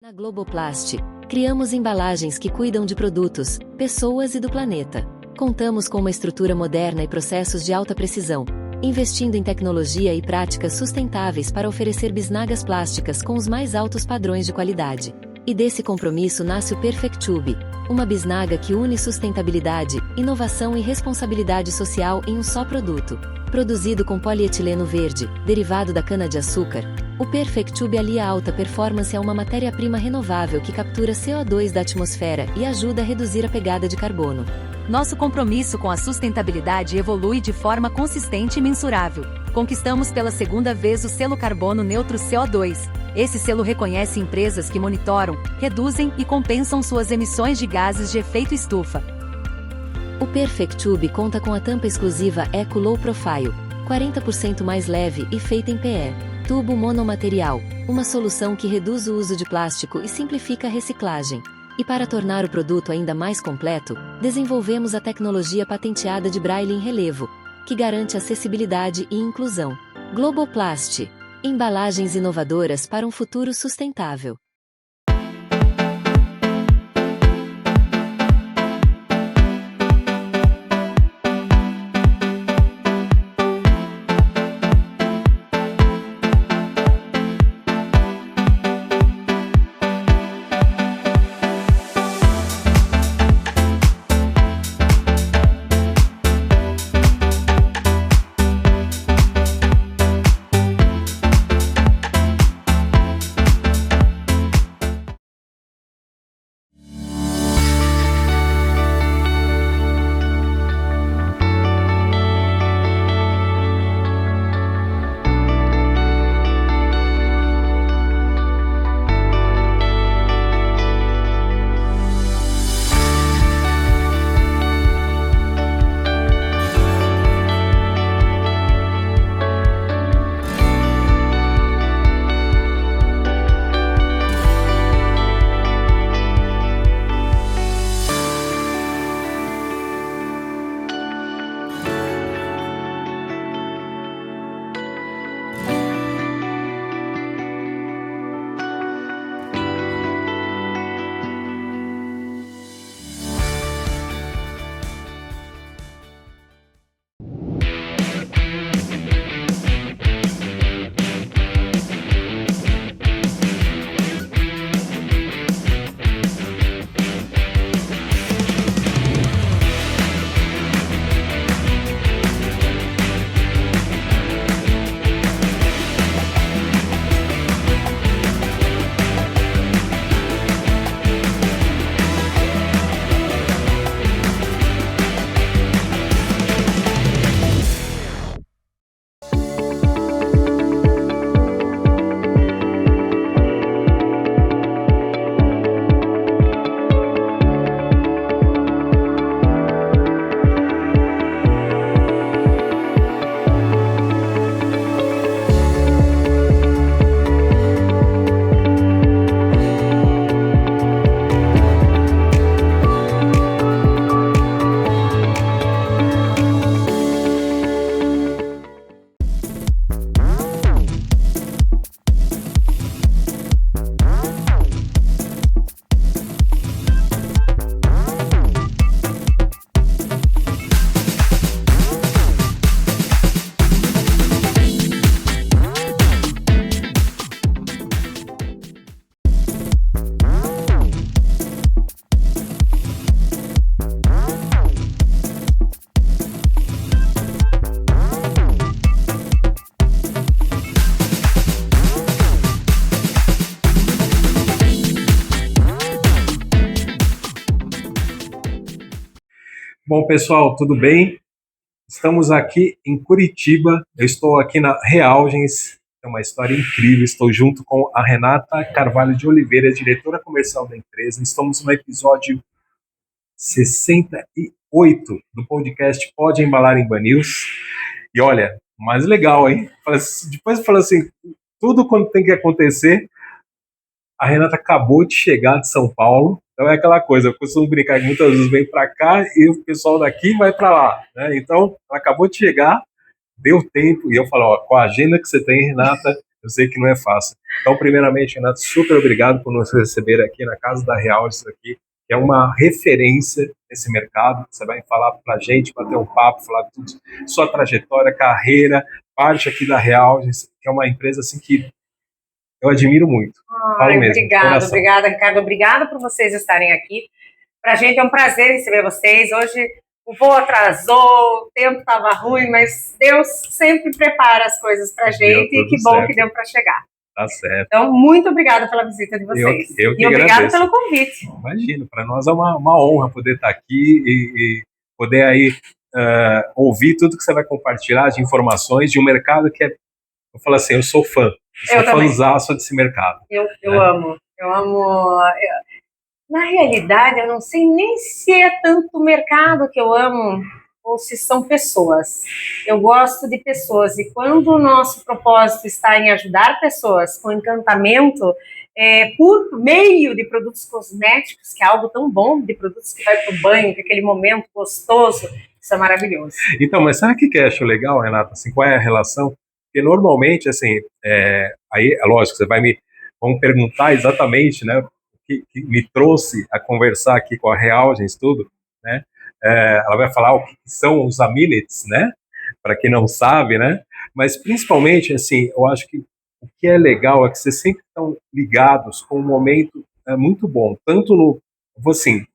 Na Globoplast, criamos embalagens que cuidam de produtos, pessoas e do planeta. Contamos com uma estrutura moderna e processos de alta precisão, investindo em tecnologia e práticas sustentáveis para oferecer bisnagas plásticas com os mais altos padrões de qualidade. E desse compromisso nasce o Perfectube, uma bisnaga que une sustentabilidade, inovação e responsabilidade social em um só produto. Produzido com polietileno verde, derivado da cana-de-açúcar, o Perfectube alia alta performance a uma matéria-prima renovável que captura CO2 da atmosfera e ajuda a reduzir a pegada de carbono. Nosso compromisso com a sustentabilidade evolui de forma consistente e mensurável. Conquistamos pela segunda vez o selo Carbono Neutro CO2. Esse selo reconhece empresas que monitoram, reduzem e compensam suas emissões de gases de efeito estufa. O Perfectube conta com a tampa exclusiva Eco Low Profile, 40% mais leve e feita em PE. Tubo monomaterial, uma solução que reduz o uso de plástico e simplifica a reciclagem. E para tornar o produto ainda mais completo, desenvolvemos a tecnologia patenteada de Braille em relevo, que garante acessibilidade e inclusão. Globoplast. Embalagens inovadoras para um futuro sustentável. Bom, pessoal, tudo bem? Estamos aqui em Curitiba, eu estou aqui na Realgens, é uma história incrível, estou junto com a Renata Carvalho de Oliveira, diretora comercial da empresa. Estamos no episódio 68 do podcast Pode Embalar em News. E olha, mais legal, hein? Depois fala assim, tudo quando tem que acontecer. A Renata acabou de chegar de São Paulo, então é aquela coisa, eu costumo brincar que muitas vezes vem para cá e o pessoal daqui vai para lá, né? Então, ela acabou de chegar, deu tempo, e eu falo, ó, com a agenda que você tem, Renata, Eu sei que não é fácil. Então, primeiramente, Renato, super obrigado por nos receber aqui na Casa da Real, isso aqui, que é uma referência nesse mercado. Você vai falar para a gente, bater um papo, falar tudo, sua trajetória, carreira, parte aqui da Real, que é uma empresa assim que eu admiro muito. Falo mesmo, obrigada, Ricardo. Obrigada por vocês estarem aqui. Para a gente é um prazer receber vocês. Hoje o voo atrasou, o tempo estava ruim, mas Deus sempre prepara as coisas para a gente e que bom certo. Que deu para chegar. Tá certo. Então, muito obrigada pela visita de vocês. Eu e obrigada pelo convite. Imagina, para nós é uma honra poder estar aqui e poder aí ouvir tudo que você vai compartilhar de informações de um mercado que é, eu falo assim, eu sou fã. Eu sou fãzaço desse mercado. Eu amo. Na realidade, eu não sei nem se é tanto o mercado que eu amo ou se são pessoas. Eu gosto de pessoas e quando o nosso propósito está em ajudar pessoas com encantamento, por meio de produtos cosméticos, que é algo tão bom, de produtos que vai para o banho, que é aquele momento gostoso, isso é maravilhoso. Então, mas sabe o que eu acho legal, Renata? Assim, qual é a relação? Porque normalmente, assim, aí é lógico, você vai vão perguntar exatamente, né, que me trouxe a conversar aqui com a Real, gente, tudo, né? Ela vai falar o que são os amylase, né? Para quem não sabe, né? Mas principalmente, assim, eu acho que o que é legal é que vocês sempre estão ligados com um momento muito bom, tanto vou assim,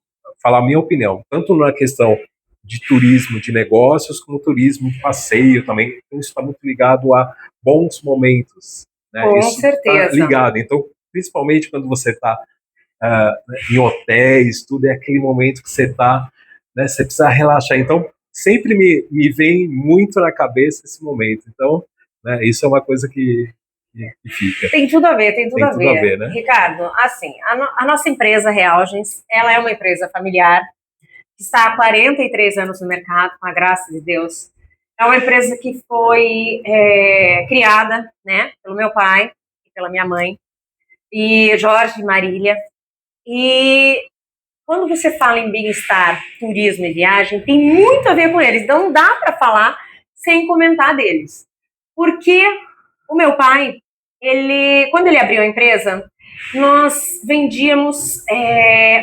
falar a minha opinião, tanto na questão de turismo de negócios, como turismo de passeio também. Então, isso está muito ligado a bons momentos. Né? Com isso certeza. Tá ligado. Então, principalmente quando você está em hotéis, tudo é aquele momento que você está, né, você precisa relaxar. Então, sempre me vem muito na cabeça esse momento. Então, né, isso é uma coisa que fica. Tem tudo a ver, tem tudo a ver, né? Ricardo, assim, a nossa empresa Realgens, ela é uma empresa familiar, que está há 43 anos no mercado, com a graça de Deus. É uma empresa que foi criada, né, pelo meu pai e pela minha mãe, e Jorge e Marília. E quando você fala em bem-estar, turismo e viagem, tem muito a ver com eles. Não dá para falar sem comentar deles. Porque o meu pai, quando ele abriu a empresa, nós vendíamos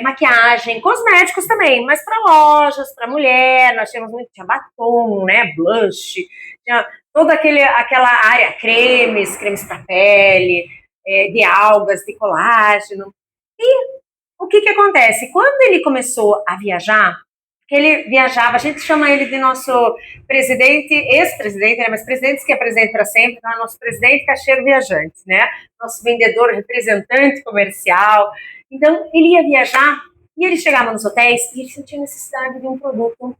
maquiagem, cosméticos também, mas para lojas, para mulher, nós tínhamos muito, tinha batom, né, blush, tinha toda aquela área, cremes para pele, de algas, de colágeno. E o que acontece? Quando ele começou a viajar, que ele viajava, a gente chama ele de nosso presidente, ex-presidente, né, mas presidente que é presidente para sempre, tá? Nosso presidente caixeiro viajante, né? Nosso vendedor, representante comercial. Então, ele ia viajar e ele chegava nos hotéis e ele sentia necessidade de um produto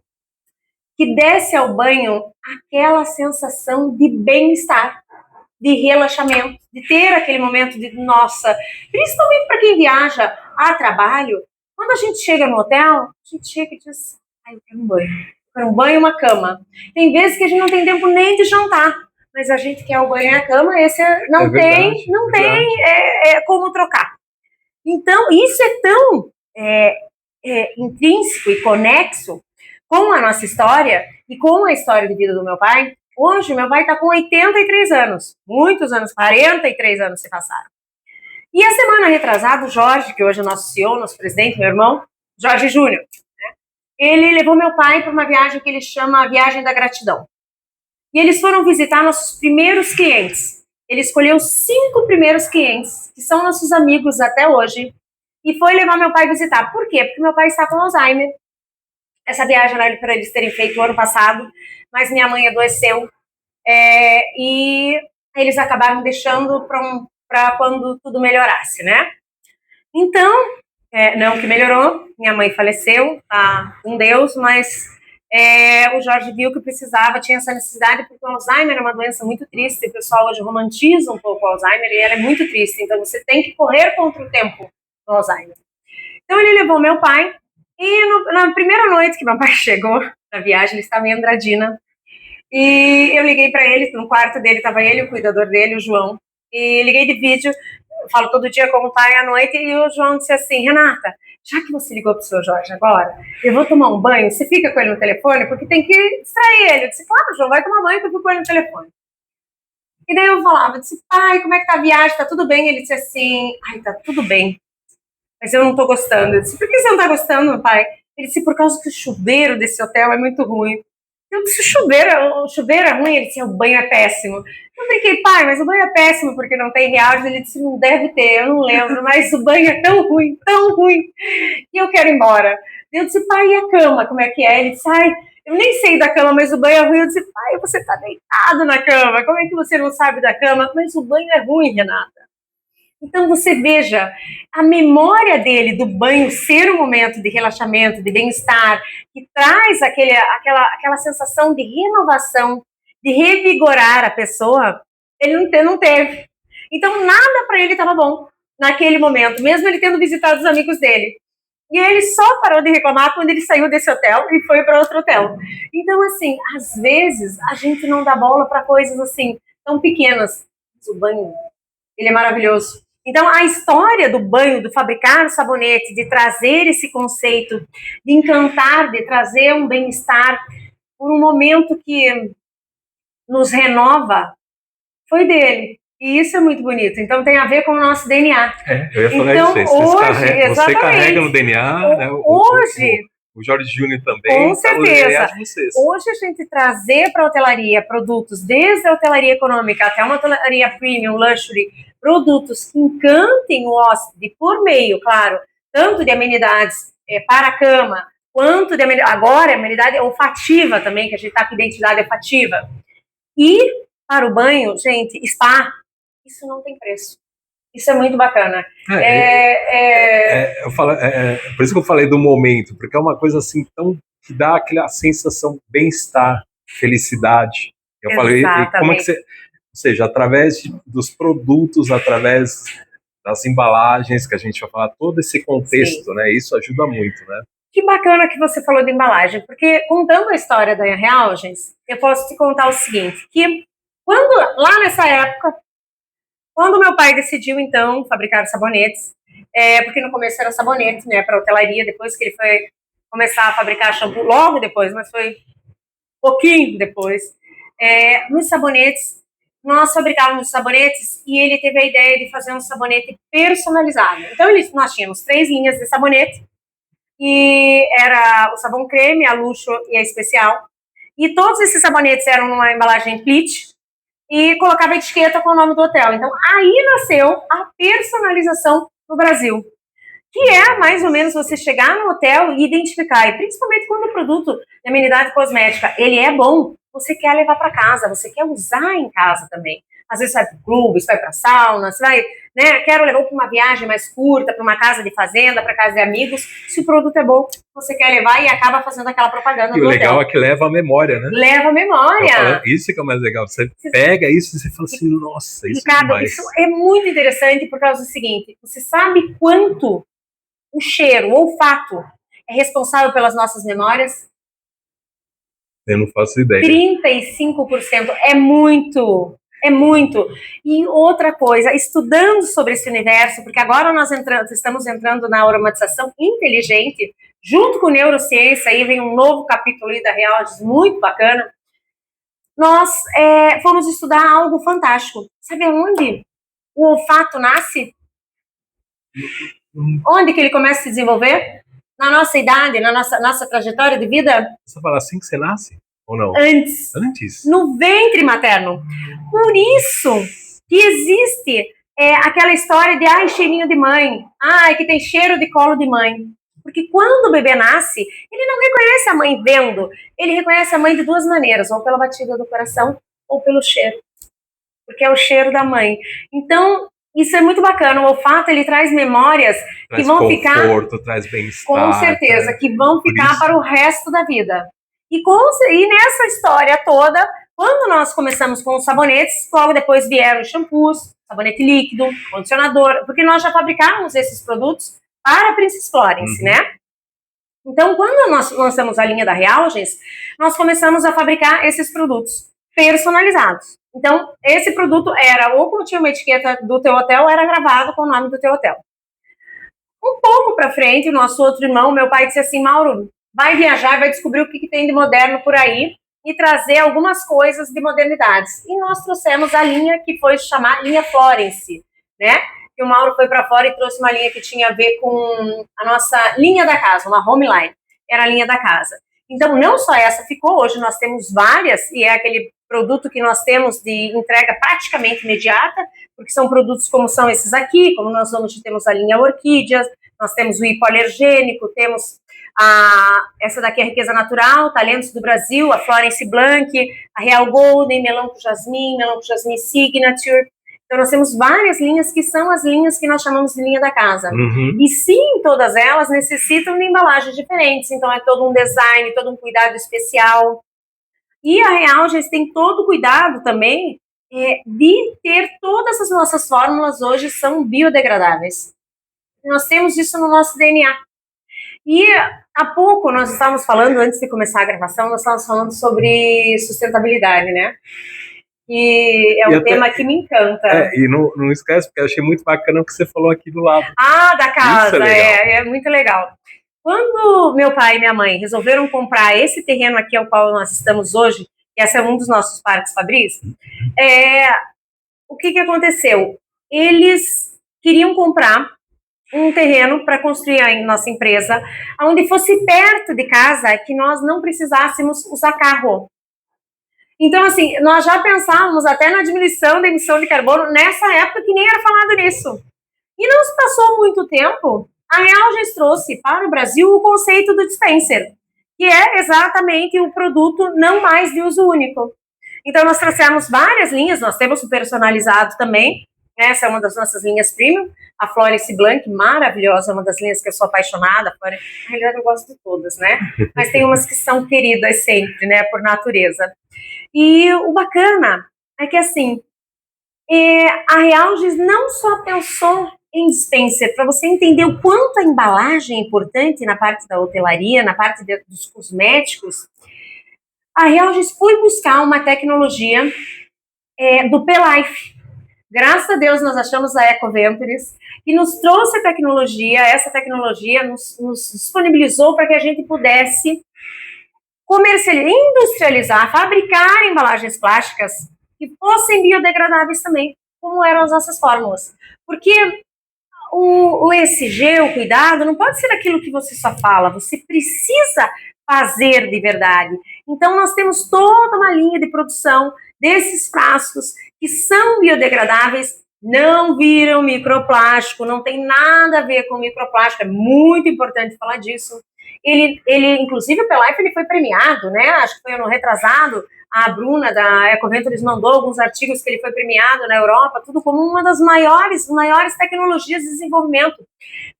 que desse ao banho aquela sensação de bem-estar, de relaxamento, de ter aquele momento de, nossa, principalmente para quem viaja a trabalho, quando a gente chega no hotel, a gente chega e diz, eu quero um banho. Eu quero um banho e uma cama. Tem vezes que a gente não tem tempo nem de jantar, mas a gente quer o banho e a cama, esse não tem como trocar. Então, isso é tão intrínseco e conexo com a nossa história e com a história de vida do meu pai. Hoje, meu pai está com 83 anos, muitos anos, 43 anos se passaram. E a semana retrasada, o Jorge, que hoje é nosso CEO, nosso presidente, meu irmão, Jorge Júnior, né, ele levou meu pai para uma viagem que ele chama a Viagem da Gratidão. E eles foram visitar nossos primeiros clientes. Ele escolheu 5 primeiros clientes, que são nossos amigos até hoje, e foi levar meu pai visitar. Por quê? Porque meu pai está com Alzheimer. Essa viagem era para eles terem feito o ano passado, mas minha mãe adoeceu. E eles acabaram deixando para quando tudo melhorasse, né? Então, não que melhorou, minha mãe faleceu, tá com Deus, mas o Jorge viu que precisava, tinha essa necessidade, porque o Alzheimer é uma doença muito triste, o pessoal hoje romantiza um pouco o Alzheimer, e ela é muito triste, então você tem que correr contra o tempo do Alzheimer. Então ele levou meu pai, e na primeira noite que meu pai chegou na viagem, ele estava em Andradina, e eu liguei para ele, no quarto dele estava ele, o cuidador dele, o João, e liguei de vídeo, eu falo todo dia com o pai à noite, e o João disse assim, Renata, já que você ligou pro seu Jorge agora, eu vou tomar um banho, você fica com ele no telefone, porque tem que distrair ele. Eu disse, claro, João, vai tomar banho que eu fico com ele no telefone. E daí eu falava, disse, pai, como é que tá a viagem? Tá tudo bem? Ele disse assim, ai, tá tudo bem, mas eu não tô gostando. Eu disse, por que você não tá gostando, pai? Ele disse, por causa que o chuveiro desse hotel é muito ruim. Eu disse, o chuveiro é ruim? Ele disse, o banho é péssimo. Eu brinquei, pai, mas o banho é péssimo porque não tem reais. Ele disse, não deve ter, eu não lembro, mas o banho é tão ruim, e eu quero ir embora. Eu disse, pai, e a cama, como é que é? Ele disse, ai, eu nem sei da cama, mas o banho é ruim. Eu disse, pai, você tá deitado na cama, como é que você não sabe da cama? Mas o banho é ruim, Renata. Então você veja, a memória dele do banho ser um momento de relaxamento, de bem-estar, que traz aquela sensação de renovação, de revigorar a pessoa, ele não teve. Então nada para ele estava bom naquele momento, mesmo ele tendo visitado os amigos dele. E ele só parou de reclamar quando ele saiu desse hotel e foi para outro hotel. Então, assim, às vezes a gente não dá bola para coisas assim tão pequenas. O banho, ele é maravilhoso. Então, a história do banho, do fabricar o sabonete, de trazer esse conceito, de encantar, de trazer um bem-estar por um momento que nos renova, foi dele. E isso é muito bonito. Então, tem a ver com o nosso DNA. Eu ia falar então, isso. Você carrega no DNA, né? Hoje... O Jorge Júnior também. Com certeza. Hoje a gente trazer para a hotelaria produtos, desde a hotelaria econômica até uma hotelaria premium, luxury, produtos que encantem o hóspede por meio, claro, tanto de amenidades para a cama, quanto de amenidade, agora amenidade olfativa também, que a gente está com identidade olfativa. E para o banho, gente, spa, isso não tem preço. Isso é muito bacana. Por isso que eu falei do momento, porque é uma coisa assim tão que dá aquela sensação de bem-estar, felicidade. Eu falei, como é que você, ou seja, através dos produtos, através das embalagens, que a gente vai falar, todo esse contexto, sim, né? Isso ajuda muito, né? Que bacana que você falou de embalagem, porque contando a história da Reaugens, eu posso te contar o seguinte, que lá nessa época, quando meu pai decidiu, então, fabricar sabonetes, porque no começo era sabonete, né, para hotelaria, depois que ele foi começar a fabricar shampoo, logo depois, mas foi pouquinho depois, nos sabonetes, nós fabricávamos sabonetes e ele teve a ideia de fazer um sabonete personalizado. Então, nós tínhamos 3 linhas de sabonete, e era o sabão creme, a luxo e a especial, e todos esses sabonetes eram numa embalagem Pleat, e colocava a etiqueta com o nome do hotel. Então, aí nasceu a personalização no Brasil, que é mais ou menos você chegar no hotel e identificar, e principalmente quando o produto de amenidade cosmética, ele é bom, você quer levar para casa, você quer usar em casa também. Às vezes você vai para o clube, você vai para a sauna, você vai, né, quero levar para uma viagem mais curta, para uma casa de fazenda, para casa de amigos. Se o produto é bom, você quer levar e acaba fazendo aquela propaganda. E o legal é que leva a memória, né? Leva a memória. Isso que é o mais legal. Você pega isso e você fala assim, nossa, isso Ricardo, é demais. Isso é muito interessante por causa do seguinte, você sabe quanto o cheiro, o olfato é responsável pelas nossas memórias? Eu não faço ideia. 35%. É muito. É muito. E outra coisa, estudando sobre esse universo, porque agora nós estamos entrando na aromatização inteligente, junto com neurociência, aí vem um novo capítulo aí da Reaugens, muito bacana. Nós fomos estudar algo fantástico. Sabe aonde o olfato nasce? Onde que ele começa a se desenvolver? Na nossa idade, na nossa trajetória de vida? Você fala assim que você nasce? Ou não? Antes. No ventre materno. Por isso que existe aquela história de cheirinho de mãe. Que tem cheiro de colo de mãe. Porque quando o bebê nasce, ele não reconhece a mãe vendo. Ele reconhece a mãe de 2 maneiras. Ou pela batida do coração, ou pelo cheiro. Porque é o cheiro da mãe. Então, isso é muito bacana. O olfato, ele traz memórias que vão ficar... Traz conforto, traz bem-estar. Com certeza, que vão ficar para o resto da vida. E nessa história toda, quando nós começamos com os sabonetes, logo depois vieram os shampoos, sabonete líquido, condicionador, porque nós já fabricávamos esses produtos para a Princess Florence, né? Então, quando nós lançamos a linha da Reaugens, nós começamos a fabricar esses produtos personalizados. Então, esse produto era, ou como tinha uma etiqueta do teu hotel, era gravado com o nome do teu hotel. Um pouco para frente, o nosso outro irmão, meu pai, disse assim, Mauro, vai viajar, vai descobrir o que tem de moderno por aí, e trazer algumas coisas de modernidades. E nós trouxemos a linha que foi chamar linha Florence, né? E o Mauro foi para fora e trouxe uma linha que tinha a ver com a nossa linha da casa, uma home line, era a linha da casa. Então, não só essa ficou, hoje nós temos várias, e é aquele produto que nós temos de entrega praticamente imediata, porque são produtos como são esses aqui, como nós temos a linha Orquídeas, nós temos o hipoalergênico, temos essa daqui é a Riqueza Natural, Talentos do Brasil, a Florence Blanc, a Real Golden, Melão com Jasmine Signature. Então, nós temos várias linhas que são as linhas que nós chamamos de linha da casa. Uhum. E sim, todas elas necessitam de embalagens diferentes. Então, é todo um design, todo um cuidado especial. E a Realges tem todo o cuidado também de ter todas as nossas fórmulas hoje são biodegradáveis. Nós temos isso no nosso DNA. E há pouco nós estávamos falando, antes de começar a gravação, nós estávamos falando sobre sustentabilidade, né? E é um tema que me encanta. E não esquece, porque eu achei muito bacana o que você falou aqui do lado. Da casa, é muito legal. Quando meu pai e minha mãe resolveram comprar esse terreno aqui ao qual nós estamos hoje, que esse é um dos nossos parques Fabris, o que aconteceu? Eles queriam comprar um terreno para construir a nossa empresa, onde fosse perto de casa, que nós não precisássemos usar carro. Então, assim, nós já pensávamos até na diminuição da emissão de carbono nessa época que nem era falado nisso. E não se passou muito tempo, a Realges trouxe para o Brasil o conceito do dispenser, que é exatamente o produto não mais de uso único. Então, nós trouxemos várias linhas, nós temos o personalizado também, essa é uma das nossas linhas premium, a Florence Blanc, maravilhosa, é uma das linhas que eu sou apaixonada, na realidade eu gosto de todas, né? Mas tem umas que são queridas sempre, né, por natureza. E o bacana é que, assim, a Realges não só pensou em dispenser, para você entender o quanto a embalagem é importante na parte da hotelaria, na parte dos cosméticos, a Realges foi buscar uma tecnologia do P-Life. Graças a Deus nós achamos a Ecoventures e nos trouxe a tecnologia, essa tecnologia nos disponibilizou para que a gente pudesse industrializar, fabricar embalagens plásticas que fossem biodegradáveis também, como eram as nossas fórmulas. Porque o ESG, o cuidado, não pode ser aquilo que você só fala, você precisa fazer de verdade. Então, nós temos toda uma linha de produção desses frascos que são biodegradáveis, não viram microplástico, não tem nada a ver com microplástico, é muito importante falar disso. Ele inclusive, o P-Life, ele foi premiado, né? Acho que foi ano retrasado, a Bruna da Ecoventures mandou alguns artigos que ele foi premiado na Europa, tudo como uma das maiores tecnologias de desenvolvimento,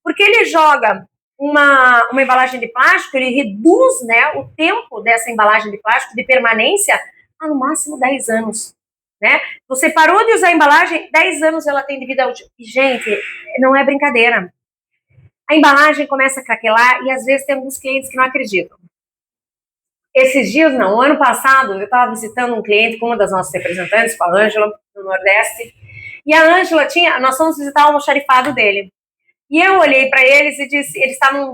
porque ele joga uma embalagem de plástico, ele reduz, né, o tempo dessa embalagem de plástico de permanência a no máximo 10 anos. Né? Você parou de usar a embalagem, 10 anos ela tem de vida útil. E, gente, não é brincadeira. A embalagem começa a craquelar e às vezes tem alguns clientes que não acreditam. Esses dias, não, o ano passado, eu estava visitando um cliente com uma das nossas representantes, com a Ângela, no Nordeste, e a Ângela nós fomos visitar o almoxarifado dele. E eu olhei para eles e disse, eles estavam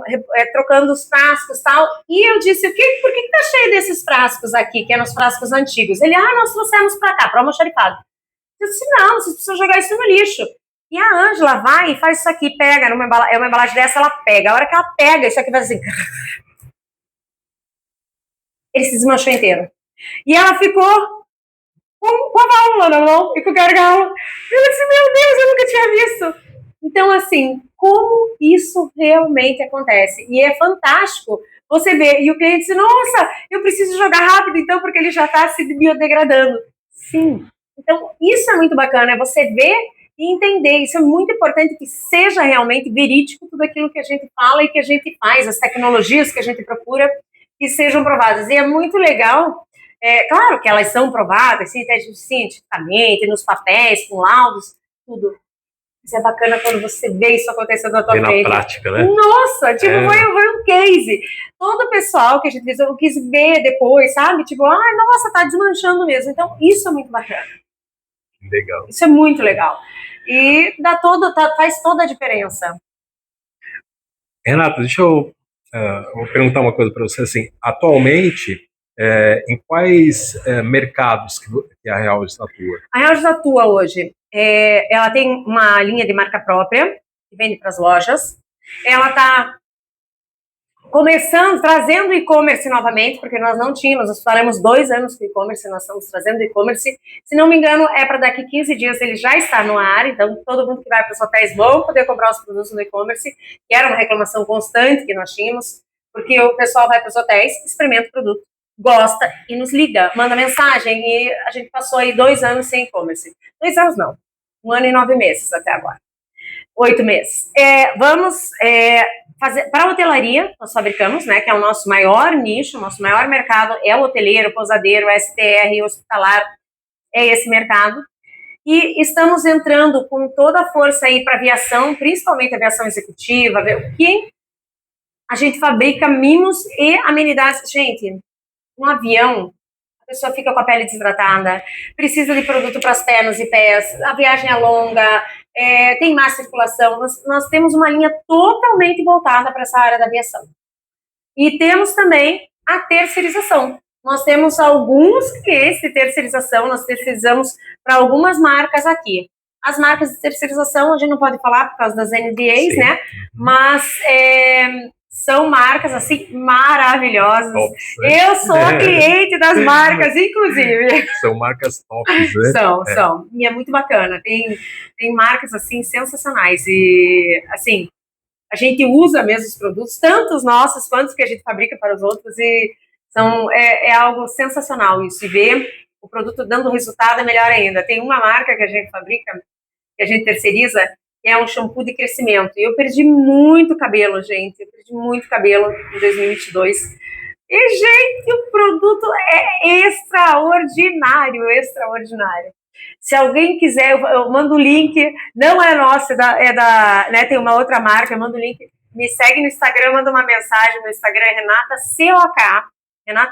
trocando os frascos e tal, e eu disse, por que tá cheio desses frascos aqui, que eram os frascos antigos? Ele, nós trouxemos para cá, para o almoxarifado. Eu disse, não, vocês precisam jogar isso no lixo. E a Ângela vai e faz isso aqui, pega, uma embalagem dessa, ela pega. A hora que ela pega, isso aqui vai assim... Ele se desmanchou inteiro. E ela ficou com a válvula na mão e com o gargalo. Eu disse, meu Deus, eu nunca tinha visto. Então, assim, como isso realmente acontece? E é fantástico você ver. E o cliente diz, nossa, eu preciso jogar rápido, então, porque ele já está se biodegradando. Sim. Então, isso é muito bacana, é você ver e entender. Isso é muito importante que seja realmente verídico tudo aquilo que a gente fala e que a gente faz, as tecnologias que a gente procura, que sejam provadas. E é muito legal, claro que elas são provadas, cientificamente, nos papéis, com laudos, tudo. Isso é bacana quando você vê isso acontecendo na tua frente. Na prática, né? Nossa, foi um case. Todo o pessoal que a gente fez, eu quis ver depois, sabe? Tipo, nossa, tá desmanchando mesmo. Então, isso é muito bacana. Legal. Isso é muito legal. E faz toda a diferença. Renata, deixa eu vou perguntar uma coisa para você. Assim, atualmente, em quais mercados que a Realis atua? A Realis atua hoje, ela tem uma linha de marca própria, que vende para as lojas. Ela está começando, trazendo e-commerce novamente, porque nós não tínhamos, nós faremos 2 anos com e-commerce, nós estamos trazendo e-commerce. Se não me engano, para daqui 15 dias ele já está no ar, então todo mundo que vai para os hotéis vão poder comprar os produtos no e-commerce, que era uma reclamação constante que nós tínhamos, porque o pessoal vai para os hotéis, experimenta o produto, gosta e nos liga, manda mensagem, e a gente passou aí 2 anos sem e-commerce. 2 anos não, 1 ano e 9 meses até agora. 8 meses. Vamos fazer para a hotelaria, nós fabricamos, né, que é o nosso maior nicho, o nosso maior mercado é o hoteleiro, pousadeiro, STR, hospitalar, é esse mercado. E estamos entrando com toda a força aí para aviação, principalmente aviação executiva, que a gente fabrica mimos e amenidades. Gente, um avião, a pessoa fica com a pele desidratada, precisa de produto para as pernas e pés, a viagem é longa, tem má circulação. Nós temos uma linha totalmente voltada para essa área da aviação. E temos também a terceirização. Nós temos alguns clientes de terceirização, nós terceirizamos para algumas marcas aqui. As marcas de terceirização a gente não pode falar por causa das NDAs, né? Mas são marcas, assim, maravilhosas. Eu sou cliente das marcas, inclusive. São marcas tops, né? São. E é muito bacana. Tem marcas, assim, sensacionais. E, assim, a gente usa mesmo os produtos, tanto os nossos quanto os que a gente fabrica para os outros. E é algo sensacional isso. E ver o produto dando resultado é melhor ainda. Tem uma marca que a gente fabrica, que a gente terceiriza, que é um shampoo de crescimento. E eu perdi muito cabelo, gente. Eu perdi muito cabelo em 2022. E, gente, o produto é extraordinário. Se alguém quiser, eu mando o link. Não é nosso, né, tem uma outra marca, eu mando o link. Me segue no Instagram, manda uma mensagem. No Instagram é Renata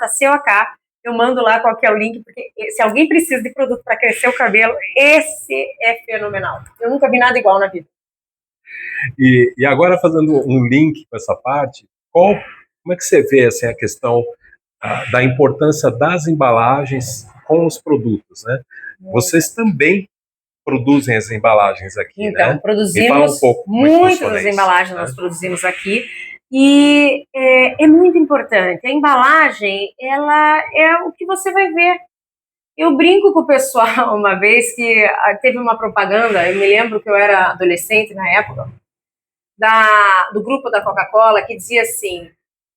COK. Eu mando lá qual que é o link, porque se alguém precisa de produto para crescer o cabelo, esse é fenomenal. Eu nunca vi nada igual na vida. E agora, fazendo um link com essa parte, como é que você vê assim, a questão da importância das embalagens com os produtos, né? Vocês também produzem as embalagens aqui, então, né? Produzimos fala um pouco muitas das embalagens, né? Nós produzimos aqui. E é muito importante. A embalagem, ela é o que você vai ver. Eu brinco com o pessoal uma vez que teve uma propaganda, eu me lembro que eu era adolescente na época, do grupo da Coca-Cola, que dizia assim: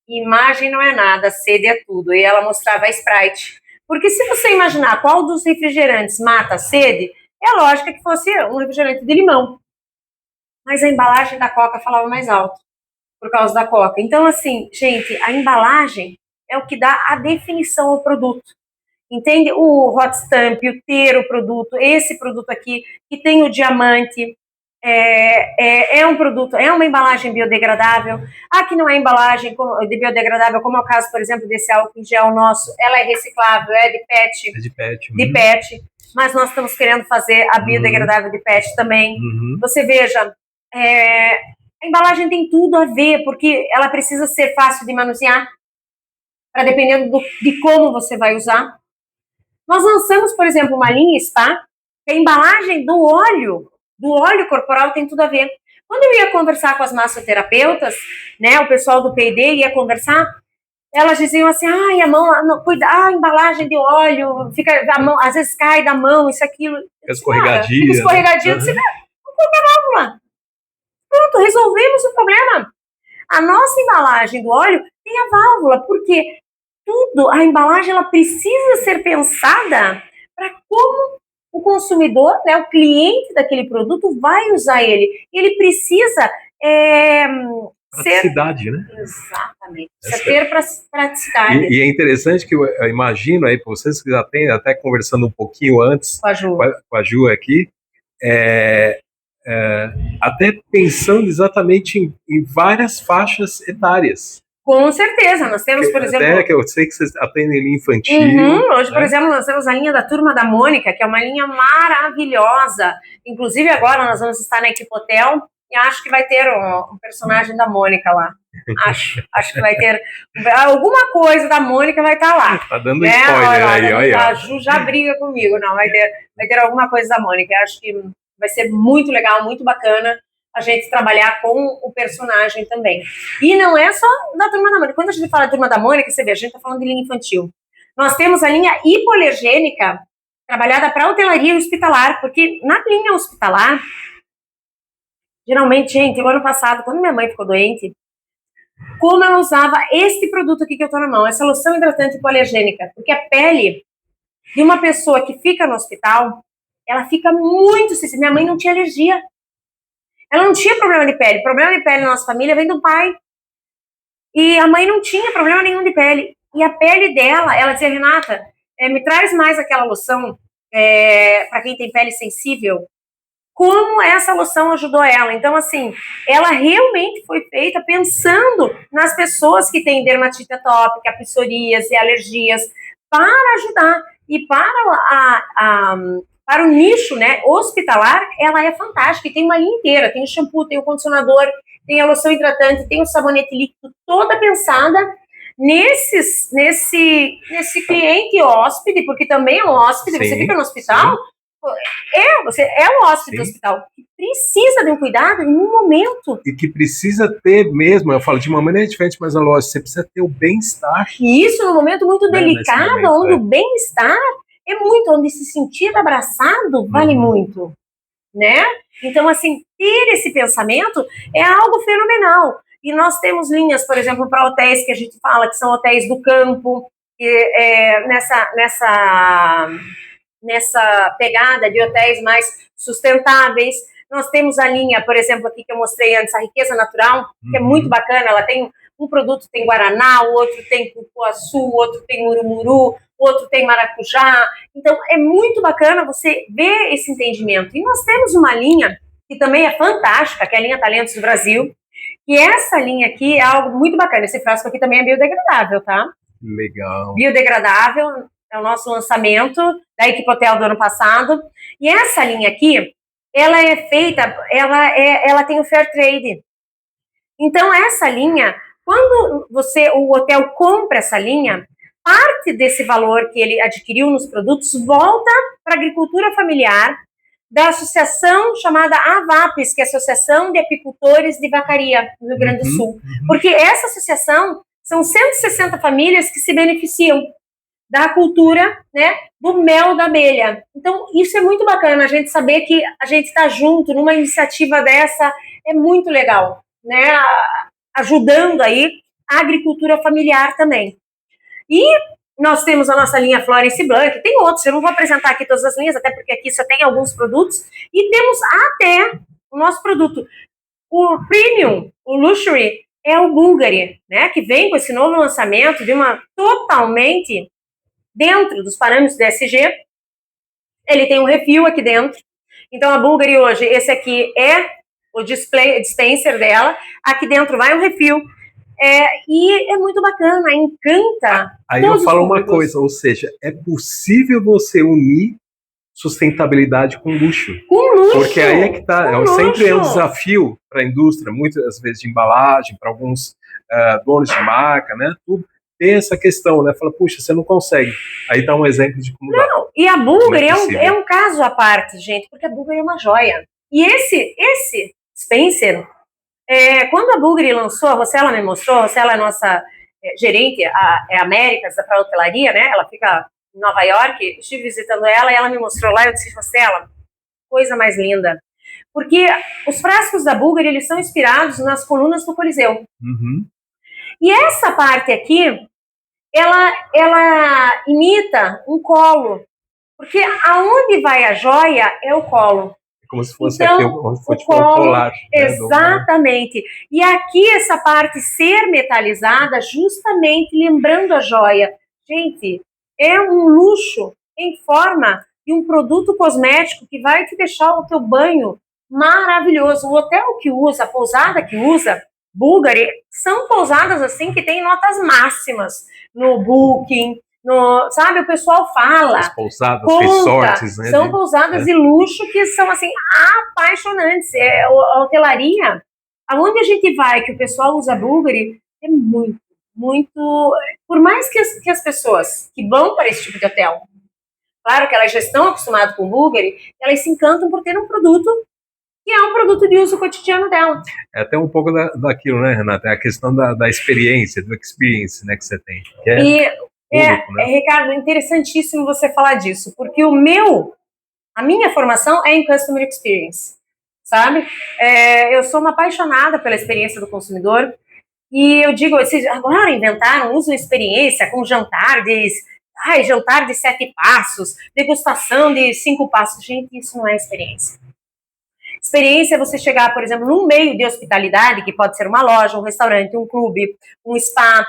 imagem não é nada, sede é tudo. E ela mostrava a Sprite. Porque se você imaginar qual dos refrigerantes mata a sede, é lógico que fosse um refrigerante de limão. Mas a embalagem da Coca falava mais alto, por causa da Coca. Então, assim, gente, a embalagem é o que dá a definição ao produto. Entende? O hot stamp, o ter o produto, esse produto aqui, que tem o diamante, é um produto, é uma embalagem biodegradável. Aqui não é embalagem de biodegradável, como é o caso, por exemplo, desse álcool em gel nosso, ela é reciclável, é de PET. É de PET. De PET. Mas nós estamos querendo fazer a biodegradável de PET também. Você veja, a embalagem tem tudo a ver, porque ela precisa ser fácil de manusear, para dependendo de como você vai usar. Nós lançamos, por exemplo, uma linha Spa, que a embalagem do óleo corporal tem tudo a ver. Quando eu ia conversar com as massoterapeutas, né, o pessoal do P&D ia conversar, elas diziam assim: ai, a mão, cuida, a embalagem de óleo, fica, a mão, às vezes cai da mão, isso, aquilo. Fica escorregadia. Fica escorregadia. Vamos colocar a válvula. Pronto, resolvemos o problema. A nossa embalagem do óleo tem a válvula, porque a embalagem, ela precisa ser pensada para como o consumidor, né, o cliente daquele produto vai usar ele. Ele precisa praticidade, né? Exatamente. Precisa ter praticidade. E é interessante que eu imagino aí, para vocês que já têm, até conversando um pouquinho antes com a Ju aqui, até pensando exatamente em várias faixas etárias. Com certeza, nós temos, por exemplo... Até que eu sei que vocês atendem linha infantil. Hoje, por exemplo, nós temos a linha da Turma da Mônica, que é uma linha maravilhosa. Inclusive, agora nós vamos estar na Equipe Hotel, e acho que vai ter um personagem da Mônica lá. Acho que vai ter alguma coisa da Mônica vai estar lá. Tá dando spoiler aí, olha. A Ju já briga comigo, não, vai ter alguma coisa da Mônica. Acho que vai ser muito legal, muito bacana a gente trabalhar com o personagem também. E não é só da Turma da Mônica. Quando a gente fala da Turma da Mônica, você vê, a gente está falando de linha infantil. Nós temos a linha hipoalergênica trabalhada para hotelaria hospitalar, porque na linha hospitalar, geralmente, gente, o ano passado, quando minha mãe ficou doente, como ela usava este produto aqui que eu tô na mão, essa loção hidratante hipoalergênica, porque a pele de uma pessoa que fica no hospital, ela fica muito sensível. Minha mãe não tinha alergia. Ela não tinha problema de pele. Problema de pele na nossa família vem do pai. E a mãe não tinha problema nenhum de pele. E a pele dela, ela dizia, Renata, me traz mais aquela loção para quem tem pele sensível. Como essa loção ajudou ela. Então, assim, ela realmente foi feita pensando nas pessoas que têm dermatite atópica, psoríase, alergias, para ajudar. E para o nicho, né, hospitalar, ela é fantástica. E tem uma linha inteira. Tem o shampoo, tem o condicionador, tem a loção hidratante, tem o sabonete líquido, toda pensada nesse cliente hóspede, porque também é um hóspede, sim, você fica no hospital... Sim. Você é um hóspede do hospital que precisa de um cuidado em um momento. E que precisa ter mesmo, eu falo de uma maneira diferente, mas a lógica, você precisa ter o bem-estar. E isso num momento muito delicado, momento, onde o bem-estar é muito, onde se sentir abraçado vale muito, né? Então, assim, ter esse pensamento é algo fenomenal. E nós temos linhas, por exemplo, para hotéis que a gente fala que são hotéis do campo, nessa pegada de hotéis mais sustentáveis. Nós temos a linha, por exemplo, aqui que eu mostrei antes, a Riqueza Natural, que é muito bacana. Ela tem um produto, tem Guaraná, o outro tem Cupuaçu, o outro tem Murumuru, o outro tem Maracujá. Então, é muito bacana você ver esse entendimento. E nós temos uma linha que também é fantástica, que é a linha Talentos do Brasil, e essa linha aqui é algo muito bacana. Esse frasco aqui também é biodegradável, tá? Legal. Biodegradável, é o nosso lançamento da Equipe Hotel do ano passado. E essa linha aqui, ela é feita, ela tem o Fair Trade. Então, essa linha, quando o hotel compra essa linha, parte desse valor que ele adquiriu nos produtos volta para a agricultura familiar da associação chamada AVAPES, que é a Associação de Apicultores de Vacaria, no Rio Grande do Sul. Porque essa associação são 160 famílias que se beneficiam da cultura, né, do mel da abelha. Então, isso é muito bacana, a gente saber que a gente está junto numa iniciativa dessa, é muito legal, né, ajudando aí a agricultura familiar também. E nós temos a nossa linha Florence Blanc, tem outros, eu não vou apresentar aqui todas as linhas, até porque aqui só tem alguns produtos, e temos até o nosso produto, o Premium, o Luxury, é o Bulgari, né, que vem com esse novo lançamento de uma totalmente dentro dos parâmetros do ESG, ele tem um refil aqui dentro. Então, a Bulgari hoje, esse aqui é o dispenser dela. Aqui dentro vai um refil. E é muito bacana, encanta. Aí eu falo uma coisa, ou seja, é possível você unir sustentabilidade com luxo. Com luxo! Porque aí é que tá, sempre é um desafio para a indústria, muitas vezes de embalagem, para alguns donos de marca, né, tudo. Tem essa questão, né? Fala, puxa, você não consegue. Aí dá um exemplo de como dá. Não, e a Bulgari é um caso à parte, gente, porque a Bulgari é uma joia. E esse Spencer, quando a Bulgari lançou, a Rossella me mostrou, a Rossella é nossa gerente, é Américas, da hotelaria, né? Ela fica em Nova York, estive visitando ela e ela me mostrou lá, eu disse, Rossella, coisa mais linda. Porque os frascos da Bulgari, eles são inspirados nas colunas do Coliseu. E essa parte aqui, ela imita um colo, porque aonde vai a joia é o colo. Como se fosse então, aqui, como se fosse um colar. Exatamente. E aqui essa parte ser metalizada, justamente lembrando a joia. Gente, é um luxo em forma de um produto cosmético que vai te deixar o teu banho maravilhoso. O hotel que usa, a pousada que usa, Bulgari, são pousadas assim que tem notas máximas no Booking, sabe, o pessoal fala. As pousadas, conta, resorts, né? São pousadas de luxo que são, assim, apaixonantes. A hotelaria, aonde a gente vai, que o pessoal usa Bulgari, é muito, muito... Por mais que as pessoas que vão para esse tipo de hotel, claro que elas já estão acostumadas com o Bulgari, elas se encantam por ter um produto que é um produto de uso cotidiano dela. É até um pouco daquilo, né, Renata? É a questão da experiência, do experience, né, que você tem. Que único, né? Ricardo, interessantíssimo você falar disso, porque a minha formação é em Customer Experience, sabe? Eu sou uma apaixonada pela experiência do consumidor, e eu digo, agora inventaram, usam experiência com jantar de 7 passos, degustação de 5 passos. Gente, isso não é experiência. Experiência é você chegar, por exemplo, num meio de hospitalidade, que pode ser uma loja, um restaurante, um clube, um spa,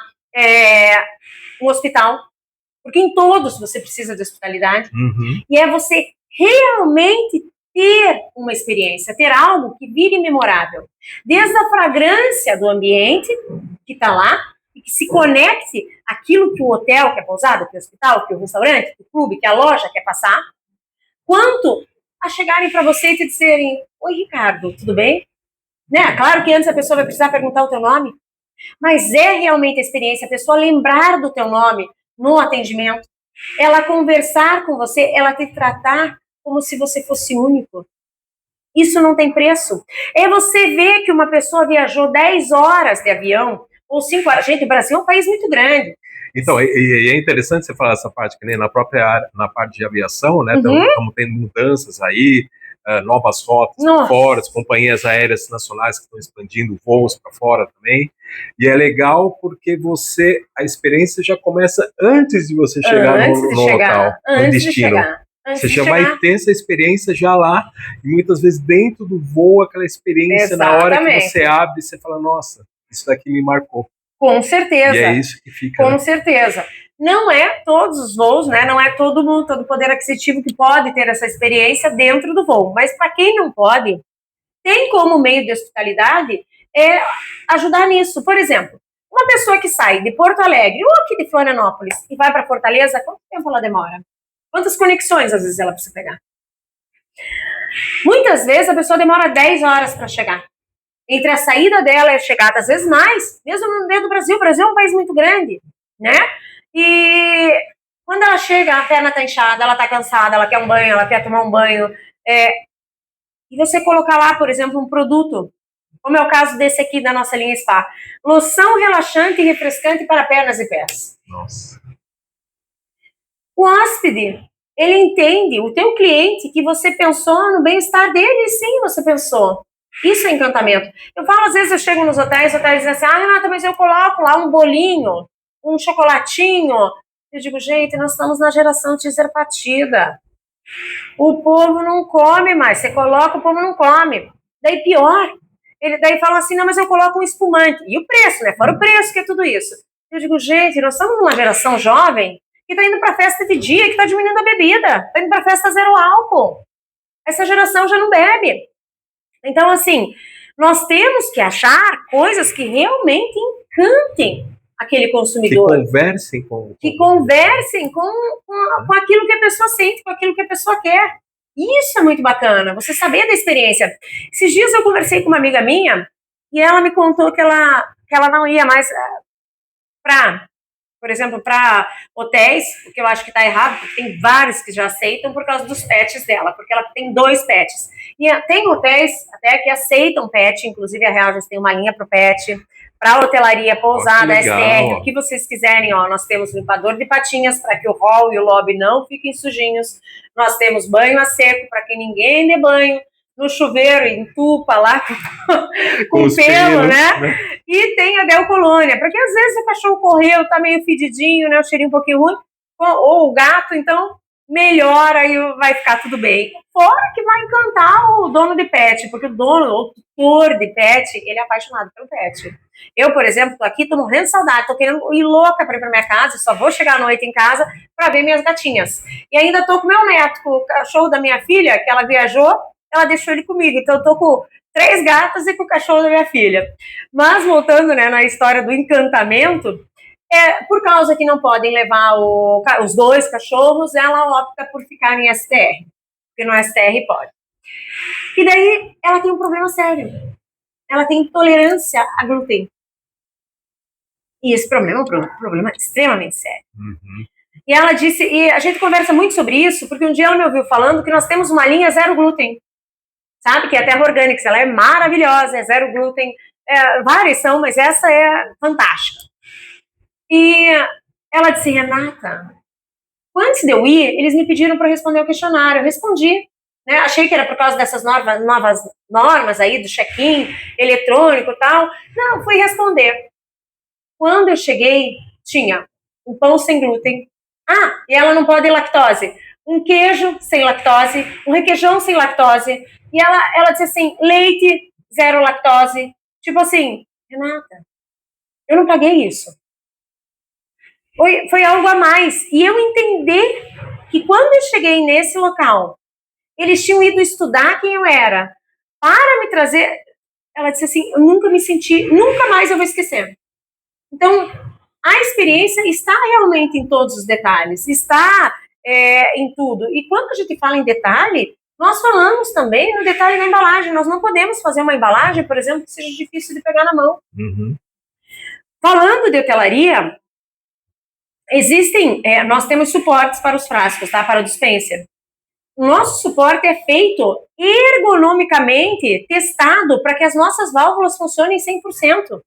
um hospital, porque em todos você precisa de hospitalidade, e é você realmente ter uma experiência, ter algo que vire memorável. Desde a fragrância do ambiente que está lá, e que se conecte àquilo que o hotel, que a pousada, que o hospital, que o restaurante, que o clube, que a loja quer passar, quanto a chegarem para você e te dizerem: oi, Ricardo, tudo bem? Né? Claro que antes a pessoa vai precisar perguntar o teu nome, mas é realmente a experiência, a pessoa lembrar do teu nome no atendimento, ela conversar com você, ela te tratar como se você fosse único. Isso não tem preço. É você ver que uma pessoa viajou 10 horas de avião, ou 5 horas. Gente, o Brasil é um país muito grande. Então, e é interessante você falar essa parte, que nem na própria área, na parte de aviação, né? Estamos tendo mudanças aí, novas rotas para fora, as companhias aéreas nacionais que estão expandindo voos para fora também. E é legal porque a experiência já começa antes de você chegar no local, no destino. Você já vai ter essa experiência já lá, e muitas vezes dentro do voo, aquela experiência, na hora que você abre, você fala: nossa, isso daqui me marcou. Com certeza. E é isso que fica. Com certeza. Não é todos os voos, né? Não é todo mundo, todo poder aquisitivo que pode ter essa experiência dentro do voo. Mas para quem não pode, tem como meio de hospitalidade ajudar nisso. Por exemplo, uma pessoa que sai de Porto Alegre ou aqui de Florianópolis e vai para Fortaleza, quanto tempo ela demora? Quantas conexões às vezes ela precisa pegar? Muitas vezes a pessoa demora 10 horas para chegar. Entre a saída dela e a chegada, às vezes mais, mesmo no meio do Brasil. O Brasil é um país muito grande, né? E quando ela chega, a perna tá inchada, ela tá cansada, ela quer um banho, ela quer tomar um banho. E você colocar lá, por exemplo, um produto, como é o caso desse aqui da nossa linha Spa. Loção relaxante e refrescante para pernas e pés. Nossa. O hóspede, ele entende, o teu cliente, que você pensou no bem-estar dele, sim, você pensou. Isso é encantamento. Eu falo, às vezes eu chego nos hotéis dizem assim: Renata, mas eu coloco lá um bolinho, um chocolatinho. Eu digo: gente, nós estamos na geração teaser partida. O povo não come mais. Você coloca, o povo não come. Daí pior. Daí fala assim: não, mas eu coloco um espumante. E o preço, né? Fora o preço, que é tudo isso. Eu digo: gente, nós estamos numa geração jovem que está indo para festa de dia, que está diminuindo a bebida. Está indo para festa zero álcool. Essa geração já não bebe. Então, assim, nós temos que achar coisas que realmente encantem aquele consumidor. Que conversem com aquilo que a pessoa sente, com aquilo que a pessoa quer. Isso é muito bacana, você saber da experiência. Esses dias eu conversei com uma amiga minha e ela me contou que ela não ia mais por exemplo, para hotéis, o que eu acho que está errado, porque tem vários que já aceitam por causa dos pets dela, porque ela tem 2 pets. E tem hotéis até que aceitam pet, inclusive a Real já tem uma linha para o pet, para hotelaria, pousada, STR, o que vocês quiserem, ó, nós temos limpador de patinhas para que o hall e o lobby não fiquem sujinhos, nós temos banho a seco para que ninguém dê banho, no chuveiro, entupa lá com pelo, né? E tem a Del Colônia, porque às vezes o cachorro correu, tá meio fedidinho, né? O cheirinho um pouquinho ruim, ou o gato, então melhora e vai ficar tudo bem. Fora que vai encantar o dono de pet, porque o tutor de pet, ele é apaixonado pelo pet. Eu, por exemplo, tô aqui, tô morrendo de saudade, tô querendo ir louca para ir pra minha casa, só vou chegar à noite em casa para ver minhas gatinhas. E ainda tô com meu neto, com o cachorro da minha filha, que ela viajou, ela deixou ele comigo, então eu tô com 3 gatas e com o cachorro da minha filha. Mas voltando, né, na história do encantamento, Por causa que não podem levar os 2 cachorros, ela opta por ficar em STR, porque no STR pode. E daí ela tem um problema sério. Ela tem intolerância a glúten. E esse problema é um problema extremamente sério. Uhum. E ela disse, e a gente conversa muito sobre isso, porque um dia ela me ouviu falando que nós temos uma linha zero glúten, sabe? Que é a Terra Organics, ela é maravilhosa, é zero glúten, várias são, mas essa é fantástica. E ela disse, Renata, antes de eu ir, eles me pediram para responder o questionário, eu respondi, né? Achei que era por causa dessas novas normas aí, do check-in eletrônico e tal, não, fui responder. Quando eu cheguei, tinha um pão sem glúten, e ela não pode lactose, um queijo sem lactose, um requeijão sem lactose, e ela disse assim, leite, zero lactose, tipo assim, Renata, eu não paguei isso. Foi algo a mais, e eu entendi que quando eu cheguei nesse local, eles tinham ido estudar quem eu era, para me trazer, ela disse assim, eu nunca me senti, nunca mais eu vou esquecer. Então, a experiência está realmente em todos os detalhes, está em tudo. E quando a gente fala em detalhe, nós falamos também no detalhe da embalagem. Nós não podemos fazer uma embalagem, por exemplo, que seja difícil de pegar na mão. Uhum. Falando de hotelaria, nós temos suportes para os frascos, tá? Para o dispenser. O nosso suporte é feito ergonomicamente, testado para que as nossas válvulas funcionem 100%.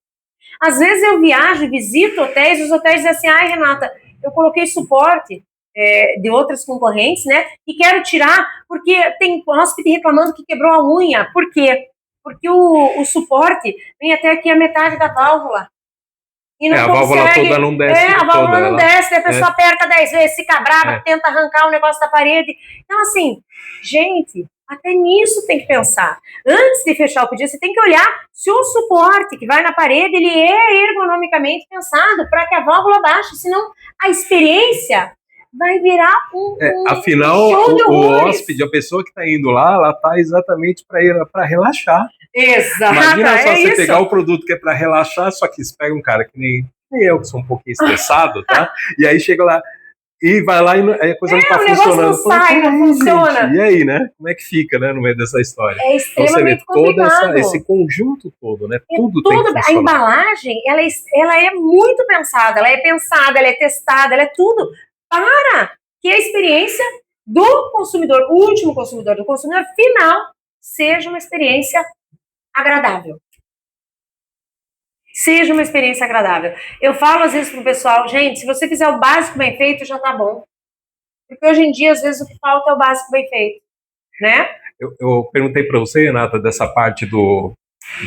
Às vezes eu viajo, visito hotéis, os hotéis dizem assim, Renata, eu coloquei suporte de outras concorrentes, né, e quero tirar, porque tem hóspede reclamando que quebrou a unha. Por quê? Porque o suporte vem até aqui a metade da válvula. E não consegue, válvula toda não desce. A válvula não desce, a pessoa aperta 10 vezes, fica brava, tenta arrancar o negócio da parede. Então, assim, gente, até nisso tem que pensar. Antes de fechar o pedido, você tem que olhar se o suporte que vai na parede, ele é ergonomicamente pensado para que a válvula baixe, senão a experiência vai virar afinal, show de o hóspede, a pessoa que está indo lá, ela está exatamente para relaxar. Exato. Imagina só você pegar o produto que é para relaxar, só que você pega um cara que nem eu, que sou um pouquinho estressado, tá? E aí chega lá, e vai lá e a coisa não está funcionando. Não sai, não funciona. Gente, e aí, né? Como é que fica, né, no meio dessa história? É extremamente então, você vê complicado. esse conjunto todo, né? Tudo tem que funcionar. A embalagem, ela é muito pensada, ela é testada, ela é tudo para que a experiência do consumidor, o último consumidor, do consumidor final, seja uma experiência agradável. Seja uma experiência agradável. Eu falo às vezes pro pessoal, gente, se você fizer o básico bem feito, já tá bom. Porque hoje em dia, às vezes, o que falta é o básico bem feito, né? Eu perguntei para você, Renata, dessa parte do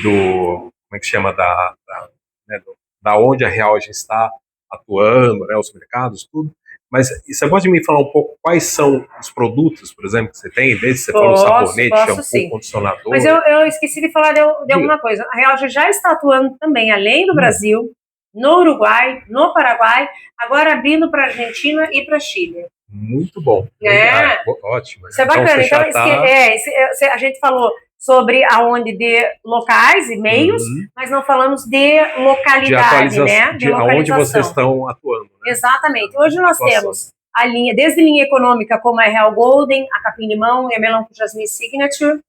como é que chama, da onde a Realgen está atuando, né, os mercados, tudo. Mas você pode me falar um pouco quais são os produtos, por exemplo, que você tem? Desde você falou sabonete, shampoo, sim. condicionador. Mas eu esqueci de falar de alguma coisa. A Realgen já está atuando também, além do Brasil, no Uruguai, no Paraguai, agora abrindo para a Argentina e para Chile. Muito bom. Ótimo. Isso é bacana. Então, a gente falou sobre aonde de locais e meios, mas não falamos de localidade, né? De aonde vocês estão atuando. Né? Exatamente. Hoje nós temos a linha, desde linha econômica, como a Real Golden, a Capim Limão e a Melão com Jasmine Signature.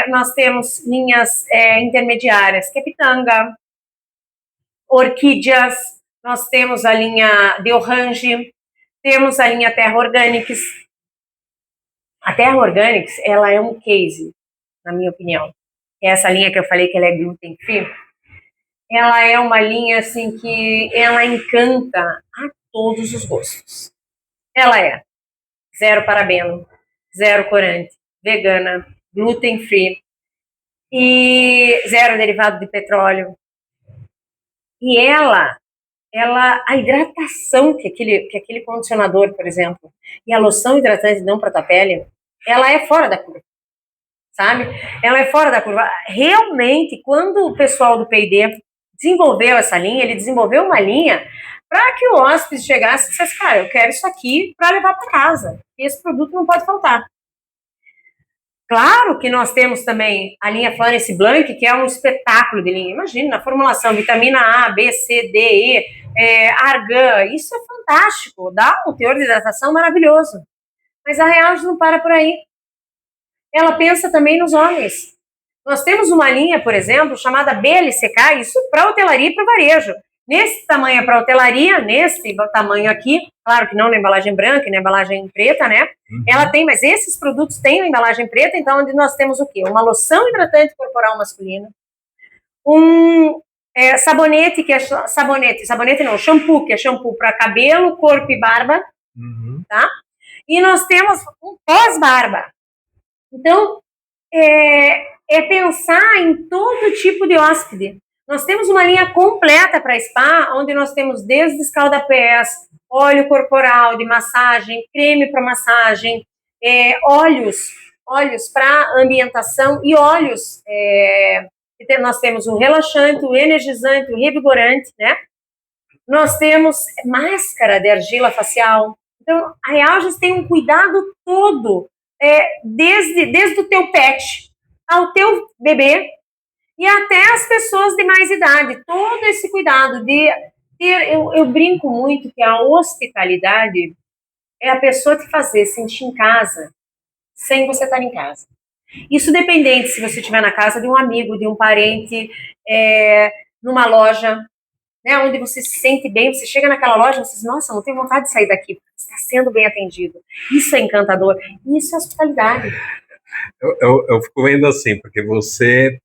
Nós temos linhas intermediárias, que é Pitanga, Orquídeas, nós temos a linha de Orange, temos a linha Terra Organics. A Terra Organics, ela é um case, na minha opinião. Essa linha que eu falei que ela é gluten free, ela é uma linha assim que ela encanta a todos os gostos. Ela é zero parabeno, zero corante, vegana, gluten free e zero derivado de petróleo. E a hidratação que aquele condicionador, por exemplo, e a loção hidratante dão para a tua pele, ela é fora da curva, sabe? Ela é fora da curva. Realmente, quando o pessoal do P&D desenvolveu essa linha, ele desenvolveu uma linha para que o hóspede chegasse e dissesse, cara, eu quero isso aqui para levar para casa. E esse produto não pode faltar. Claro que nós temos também a linha Florence Blanc, que é um espetáculo de linha. Imagina, na formulação, vitamina A, B, C, D, E, argan, isso é fantástico, dá um teor de hidratação maravilhoso. Mas a Realge não para por aí. Ela pensa também nos homens. Nós temos uma linha, por exemplo, chamada BLCK, isso para hotelaria e para varejo. Nesse tamanho é para hotelaria, nesse tamanho aqui, claro que não na embalagem branca, na embalagem preta, né? Ela tem, mas esses produtos têm a embalagem preta, então onde nós temos o quê? Uma loção hidratante corporal masculina, um sabonete, que é shampoo, que é shampoo para cabelo, corpo e barba, tá? E nós temos um pós-barba. Então, é pensar em todo tipo de hóspede. Nós temos uma linha completa para spa, onde nós temos desde escalda-pés, óleo corporal de massagem, creme para massagem, óleos para ambientação e óleos. Nós temos o relaxante, o energizante, o revigorante, né? Nós temos máscara de argila facial. Então, a Realge tem um cuidado todo, desde o teu pet ao teu bebê, e até as pessoas de mais idade, todo esse cuidado de ter, eu brinco muito que a hospitalidade é a pessoa te fazer sentir em casa, sem você estar em casa. Isso dependente se você estiver na casa de um amigo, de um parente, numa loja, né, onde você se sente bem, você chega naquela loja e você diz, nossa, não tenho vontade de sair daqui, você está sendo bem atendido. Isso é encantador, isso é hospitalidade. Eu fico vendo assim, porque você...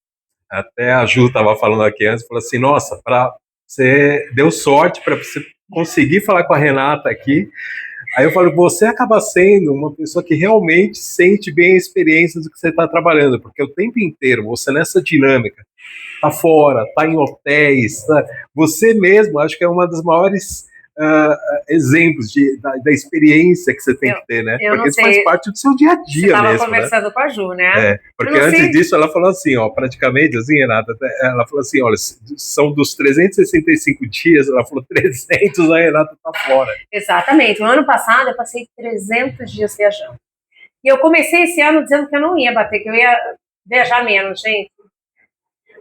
Até a Ju estava falando aqui antes, falou assim, nossa, você deu sorte para você conseguir falar com a Renata aqui. Aí eu falo, você acaba sendo uma pessoa que realmente sente bem a experiência do que você está trabalhando, porque o tempo inteiro, você nessa dinâmica, tá fora, tá em hotéis, tá? Você mesmo, acho que é uma das maiores exemplos da experiência que você tem que ter, né? Porque isso faz parte do seu dia a dia mesmo. Você estava conversando com a Ju, né? Porque antes disso ela falou assim, ó, praticamente, assim, Renata, ela falou assim, olha, são dos 365 dias, ela falou 300, a Renata tá fora. Exatamente. No ano passado eu passei 300 dias viajando. E eu comecei esse ano dizendo que eu não ia bater, que eu ia viajar menos, gente.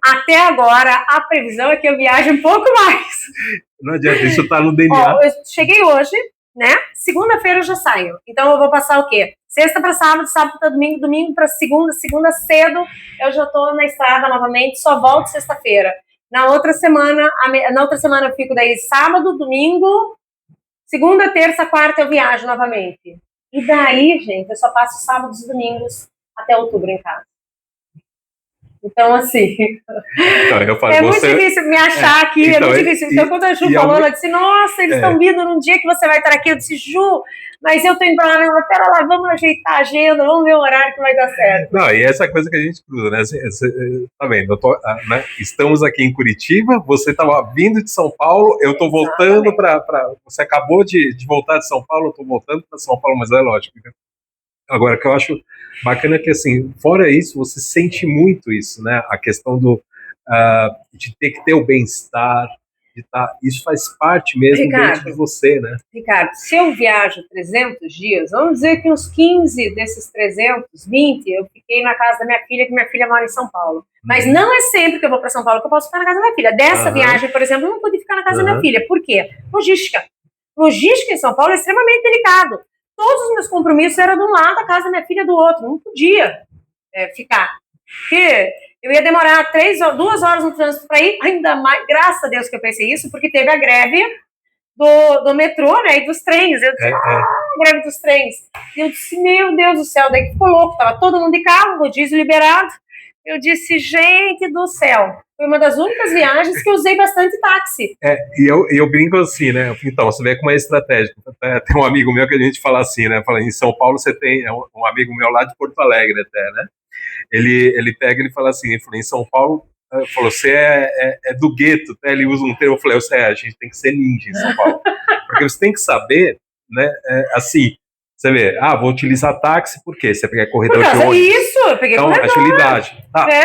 Até agora, a previsão é que eu viaje um pouco mais. Não adianta, isso tá no DNA. Ó, eu cheguei hoje, né? Segunda-feira eu já saio. Então eu vou passar o quê? Sexta para sábado, sábado para domingo, domingo para segunda, segunda cedo eu já tô na estrada novamente, só volto sexta-feira. Na outra semana eu fico daí sábado, domingo, segunda, terça, quarta eu viajo novamente. E daí, gente, eu só passo sábados e domingos até outubro em casa. Então, assim, então, eu falo, muito difícil me achar aqui, então, é muito difícil. Então, quando a Ju falou, ela disse, nossa, eles estão vindo num dia que você vai estar aqui. Eu disse, Ju, mas eu tô indo pra lá, pera lá, vamos ajeitar a agenda, vamos ver o horário que vai dar certo. Não, e essa coisa que a gente cruza, né? Tá vendo? Né? Estamos aqui em Curitiba, você estava vindo de São Paulo, eu tô voltando para. Você acabou de voltar de São Paulo, eu tô voltando para São Paulo, mas é lógico. Agora, o que eu acho bacana é que, assim, fora isso, você sente muito isso, né? A questão de ter que ter o bem-estar, isso faz parte mesmo, Ricardo, dentro de você, né? Ricardo, se eu viajo 300 dias, vamos dizer que uns 15 desses 320 eu fiquei na casa da minha filha, que minha filha mora em São Paulo. Mas não é sempre que eu vou para São Paulo que eu posso ficar na casa da minha filha. Dessa viagem, por exemplo, eu não pude ficar na casa da minha filha. Por quê? Logística. Logística em São Paulo é extremamente delicado. Todos os meus compromissos eram de um lado, da casa da minha filha do outro. Não podia ficar. Porque eu ia demorar 2 horas no trânsito para ir, ainda mais, graças a Deus que eu pensei isso, porque teve a greve do metrô, né, e dos trens. Eu disse, greve dos trens. E eu disse, meu Deus do céu, daí ficou louco, tava todo mundo de carro, o diesel liberado. Eu disse, gente do céu, foi uma das únicas viagens que eu usei bastante táxi. E eu brinco assim, né? Então, você vê como é estratégico. Tem um amigo meu que a gente fala assim, né? Fala, em São Paulo você tem um amigo meu lá de Porto Alegre até, né? Ele pega e ele fala assim, ele falou, em São Paulo, falou, você é do gueto, né? Ele usa um termo, eu falei, a gente tem que ser ninja em São Paulo. Porque você tem que saber, né? Assim, você vê, vou utilizar táxi, por quê? Você pega corredor de ônibus. Isso, eu peguei então, agilidade.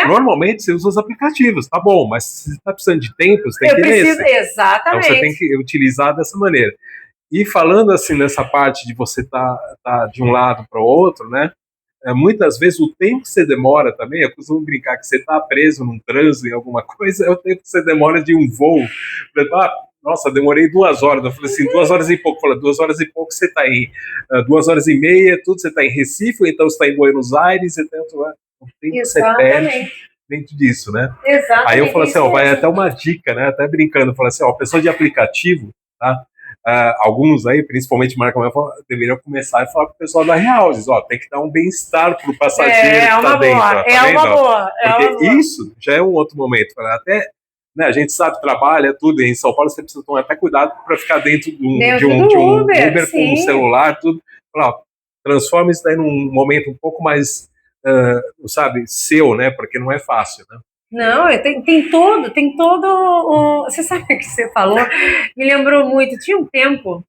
Normalmente você usa os aplicativos, tá bom, mas se você está precisando de tempo, você tem que ir nesse. Exatamente. Então você tem que utilizar dessa maneira. E falando assim, nessa parte de você tá de um lado para o outro, né? muitas vezes o tempo que você demora também, eu costumo brincar que você está preso num trânsito em alguma coisa, é o tempo que você demora de um voo. Nossa, demorei 2 horas. Eu falei assim, 2 horas e pouco. Falei, 2 horas e pouco você está em 2 horas e meia, tudo, você está em Recife, então você está em Buenos Aires, então o tempo que você perde dentro disso, né? Exatamente. Aí eu falo assim, vai até uma dica, né? Até brincando, falo assim, pessoa de aplicativo, tá? Alguns aí, principalmente marca maior, deveriam começar a falar com o pessoal da Realzes, tem que dar um bem-estar pro passageiro que tá dentro. Uma boa. Porque isso já é um outro momento. Até, né, a gente sabe, trabalha tudo em São Paulo, você precisa tomar até cuidado para ficar dentro de um Uber com um celular, tudo. Transforma isso daí num momento um pouco mais, sabe, seu, né? Porque não é fácil, né? Não, tem todo o... Você sabe o que você falou? Me lembrou muito. Tinha um tempo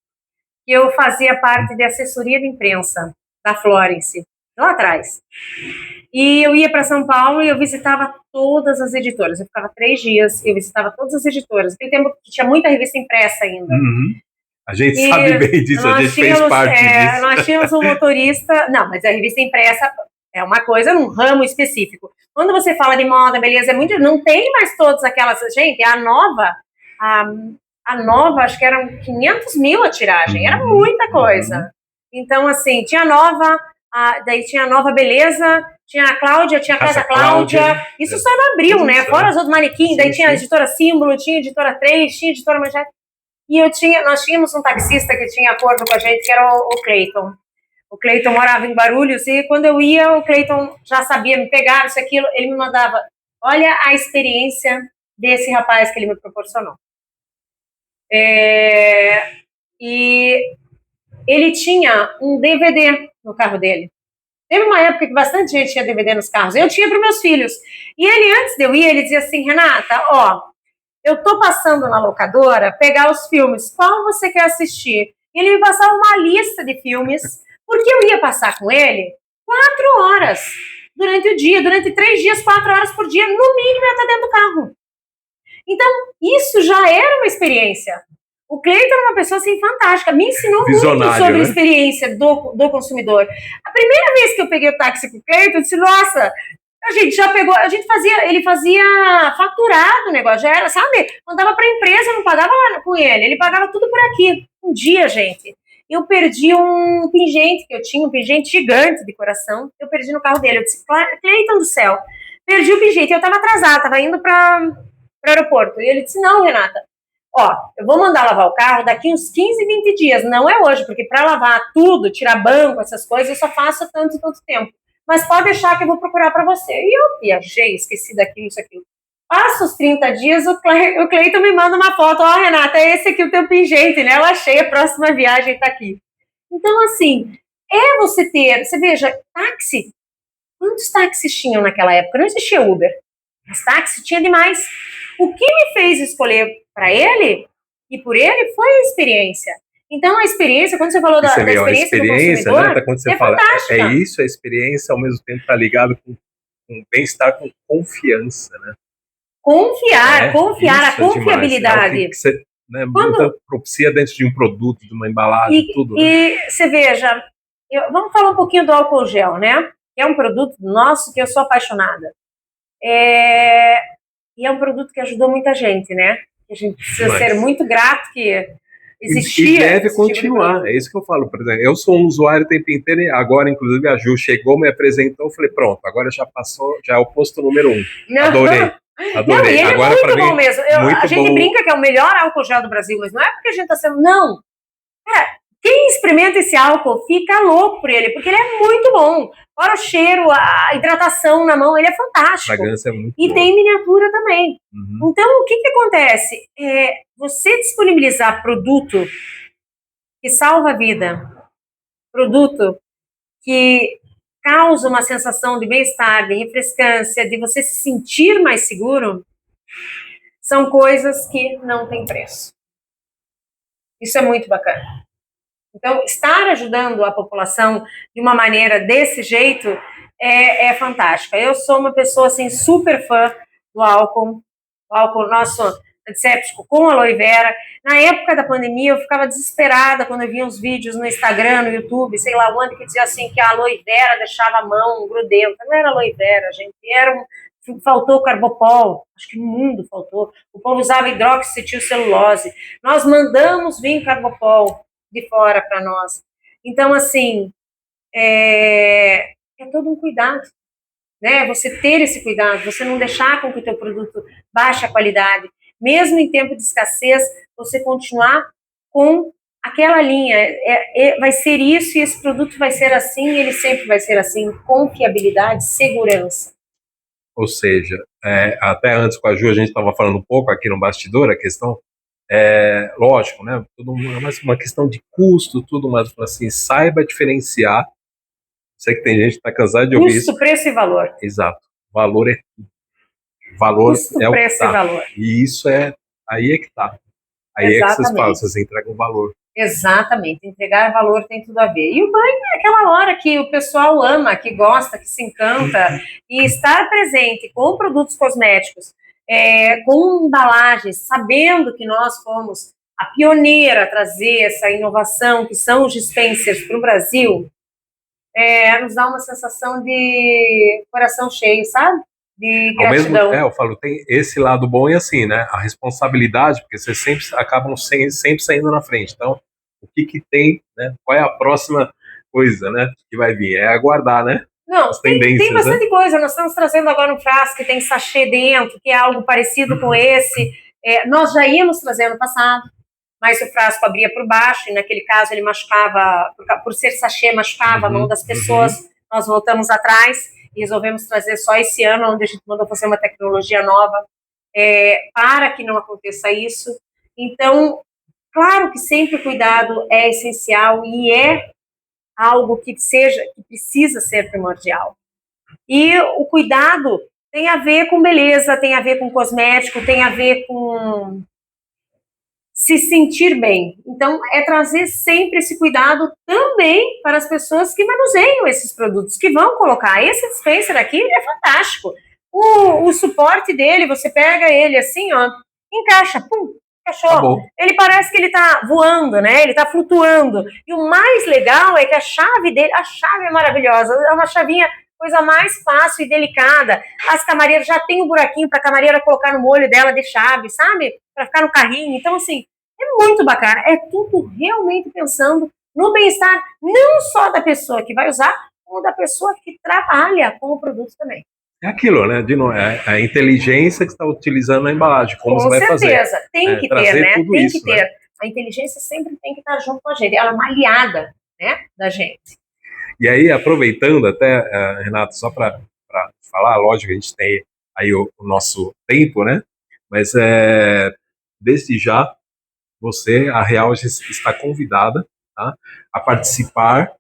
que eu fazia parte de assessoria de imprensa da Florence, lá atrás. E eu ia para São Paulo e eu visitava todas as editoras. Eu ficava 3 dias, eu visitava todas as editoras. Tem tempo que tinha muita revista impressa ainda. Uhum. A gente sabe bem disso, a gente fez parte disso. Nós tínhamos um motorista... Não, mas a revista impressa é uma coisa num ramo específico. Quando você fala de moda, beleza, não tem mais todas aquelas... Gente, a nova, acho que eram 500 mil a tiragem, era muita coisa. Então, assim, tinha a nova, daí tinha a Nova Beleza, tinha a Cláudia, tinha a Casa Cláudia. Isso só no abril, né? Fora as outras manequins, daí tinha a editora Símbolo, tinha a editora 3, tinha a editora Manchete. E nós tínhamos um taxista que tinha acordo com a gente, que era o Cleiton. O Cleiton morava em Guarulhos e quando eu ia, o Cleiton já sabia me pegar, isso, aquilo, ele me mandava, olha a experiência desse rapaz que ele me proporcionou. E ele tinha um DVD no carro dele. Teve uma época que bastante gente tinha DVD nos carros. Eu tinha para meus filhos. E ele, antes de eu ir, ele dizia assim, Renata, eu tô passando na locadora pegar os filmes. Qual você quer assistir? E ele me passava uma lista de filmes, porque eu ia passar com ele 4 horas durante o dia, durante 3 dias, 4 horas por dia, no mínimo, eu ia estar dentro do carro. Então, isso já era uma experiência. O Cleiton era uma pessoa assim, fantástica, me ensinou muito sobre a experiência do consumidor. A primeira vez que eu peguei o táxi com o Cleiton, eu disse, nossa, a gente já pegou, ele fazia faturado o negócio, já era, sabe? Mandava para a empresa, não pagava lá com ele pagava tudo por aqui. Um dia, gente, eu perdi um pingente que eu tinha, um pingente gigante de coração, eu perdi no carro dele. Eu disse, Cleiton do céu, perdi o pingente, eu estava atrasada, estava indo para o aeroporto. E ele disse, não, Renata, eu vou mandar lavar o carro daqui uns 15, 20 dias, não é hoje, porque para lavar tudo, tirar banco, essas coisas, eu só faço tanto tempo. Mas pode deixar que eu vou procurar para você. E eu viajei, esqueci daquilo, isso, aquilo. Passa os 30 dias, o Cleiton me manda uma foto, Renata, é esse aqui o teu pingente, né? Eu achei, a próxima viagem tá aqui. Então, assim, você veja, táxi, quantos táxis tinham naquela época? Não existia Uber, mas táxi tinha demais. O que me fez escolher para ele e por ele foi a experiência. Então, a experiência, quando você falou da experiência do consumidor, né, quando você fala, fantástica. É isso, a experiência, ao mesmo tempo, está ligado com bem-estar, com confiança, né? Confiar, a confiabilidade. É que você, né, muito propicia dentro de um produto, de uma embalagem, tudo. E você veja, vamos falar um pouquinho do álcool gel, né? Que é um produto nosso que eu sou apaixonada. E é um produto que ajudou muita gente, né? A gente precisa ser muito grato que existia. E deve continuar, é isso que eu falo. Por exemplo, eu sou um usuário o tempo inteiro, e agora, inclusive, a Ju chegou, me apresentou, eu falei, pronto, agora já passou, já é o posto número 1. Adorei. Não, e ele agora, é muito bom mesmo. A gente brinca que é o melhor álcool gel do Brasil, mas não é porque a gente está sendo... Não! Cara, quem experimenta esse álcool fica louco por ele, porque ele é muito bom. Fora o cheiro, a hidratação na mão, ele é fantástico. A fragrância é muito e boa. Tem miniatura também. Uhum. Então, o que acontece? Você disponibilizar produto que salva a vida, produto que causa uma sensação de bem-estar, de refrescância, de você se sentir mais seguro, são coisas que não têm preço. Isso é muito bacana. Então, estar ajudando a população de uma maneira desse jeito é fantástica. Eu sou uma pessoa, assim, super fã do álcool. O álcool nosso, antisséptico com aloe vera. Na época da pandemia, eu ficava desesperada quando eu via uns vídeos no Instagram, no YouTube, sei lá onde, que dizia assim que a aloe vera deixava a mão grudenta. Não era aloe vera, gente, faltou carbopol, acho que no mundo faltou. O povo usava hidroxicetilcelulose. Nós mandamos vir carbopol de fora para nós. Então, assim, é todo um cuidado, né? Você ter esse cuidado, você não deixar com que o teu produto baixe a qualidade. Mesmo em tempo de escassez, você continuar com aquela linha. Vai ser isso e esse produto vai ser assim, ele sempre vai ser assim. Confiabilidade, segurança. Ou seja, até antes com a Ju, a gente estava falando um pouco aqui no bastidor, a questão, lógico, né? Tudo é mais uma questão de custo, tudo mais, assim, saiba diferenciar. Sei que tem gente que está cansada de ouvir isso. Custo, preço e valor. Exato. Valor é tudo. Valor custo, é o preço que tá. E valor. E isso aí é que tá. Aí Exatamente. É que vocês falam, vocês entregam valor. Exatamente, entregar valor tem tudo a ver. E o banho é aquela hora que o pessoal ama, que gosta, que se encanta, e estar presente com produtos cosméticos, com embalagens, sabendo que nós fomos a pioneira a trazer essa inovação, que são os dispensers para o Brasil, nos dá uma sensação de coração cheio, sabe? De gratidão. Eu falo, tem esse lado bom e assim, né? A responsabilidade, porque vocês sempre acabam sempre saindo na frente. Então, o que tem, né? Qual é a próxima coisa, né? Que vai vir? É aguardar, né? Não, tem bastante coisa. Nós estamos trazendo agora um frasco que tem sachê dentro, que é algo parecido com esse. Nós já íamos trazer no passado, mas o frasco abria por baixo, e naquele caso ele machucava, por ser sachê, machucava a mão das pessoas. Nós voltamos atrás e resolvemos trazer só esse ano, onde a gente mandou fazer uma tecnologia nova, para que não aconteça isso. Então, claro que sempre o cuidado é essencial e é algo que precisa ser primordial. E o cuidado tem a ver com beleza, tem a ver com cosmético, tem a ver com se sentir bem. Então, trazer sempre esse cuidado também para as pessoas que manuseiam esses produtos, que vão colocar. Esse dispenser aqui é fantástico. O suporte dele, você pega ele assim, ó, encaixa, pum, encaixou. Ele parece que ele está voando, né? Ele está flutuando. E o mais legal é que a chave é maravilhosa. É uma chavinha, coisa mais fácil e delicada. As camareiras já tem um buraquinho para a camareira colocar no molho dela de chave, sabe? Para ficar no carrinho. Então, assim, é muito bacana. É tudo realmente pensando no bem-estar, não só da pessoa que vai usar, como da pessoa que trabalha com o produto também. É aquilo, né? De novo, a inteligência que está utilizando na embalagem. Como você vai fazer? Com certeza. Tem que ter, né? Tem isso, que ter. Né? A inteligência sempre tem que estar junto com a gente. Ela é uma aliada, né, da gente. E aí, aproveitando até, Renato, só para falar, lógico, a gente tem aí o nosso tempo, né? Mas desde já, a Real está convidada, tá, a participar.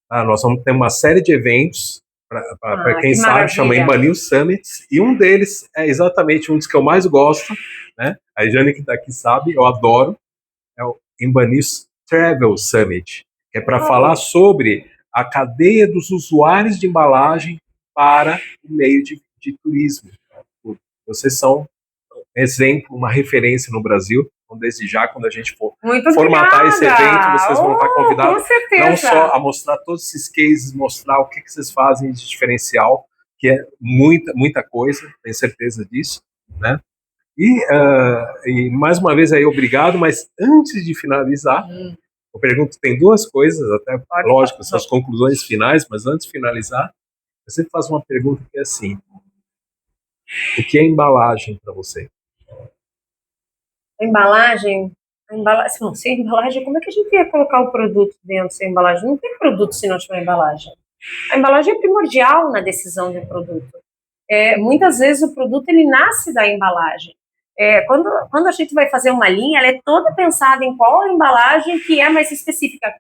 Tá? Nós vamos ter uma série de eventos, para quem sabe, chama Embanil Summits, e um deles é exatamente um dos que eu mais gosto, né? A Jane que está aqui sabe, eu adoro, é o Embanil Travel Summit, que é para falar sobre a cadeia dos usuários de embalagem para o meio de turismo. Vocês são exemplo, uma referência no Brasil, então desde já, quando a gente for formatar esse evento, vocês vão estar convidados não só a mostrar todos esses cases, mostrar o que vocês fazem de diferencial, que é muita coisa, tenho certeza disso, né? E mais uma vez aí, obrigado, mas antes de finalizar, eu pergunto, tem duas coisas, até lógico, essas conclusões finais, mas antes de finalizar, eu sempre faço uma pergunta que é assim: o que é embalagem para você? Embalagem, não, sem embalagem, como é que a gente ia colocar o produto dentro sem embalagem? Não tem produto se não tiver embalagem. A embalagem é primordial na decisão de produto. Muitas vezes o produto ele nasce da embalagem. Quando a gente vai fazer uma linha, ela é toda pensada em qual a embalagem que é mais específica.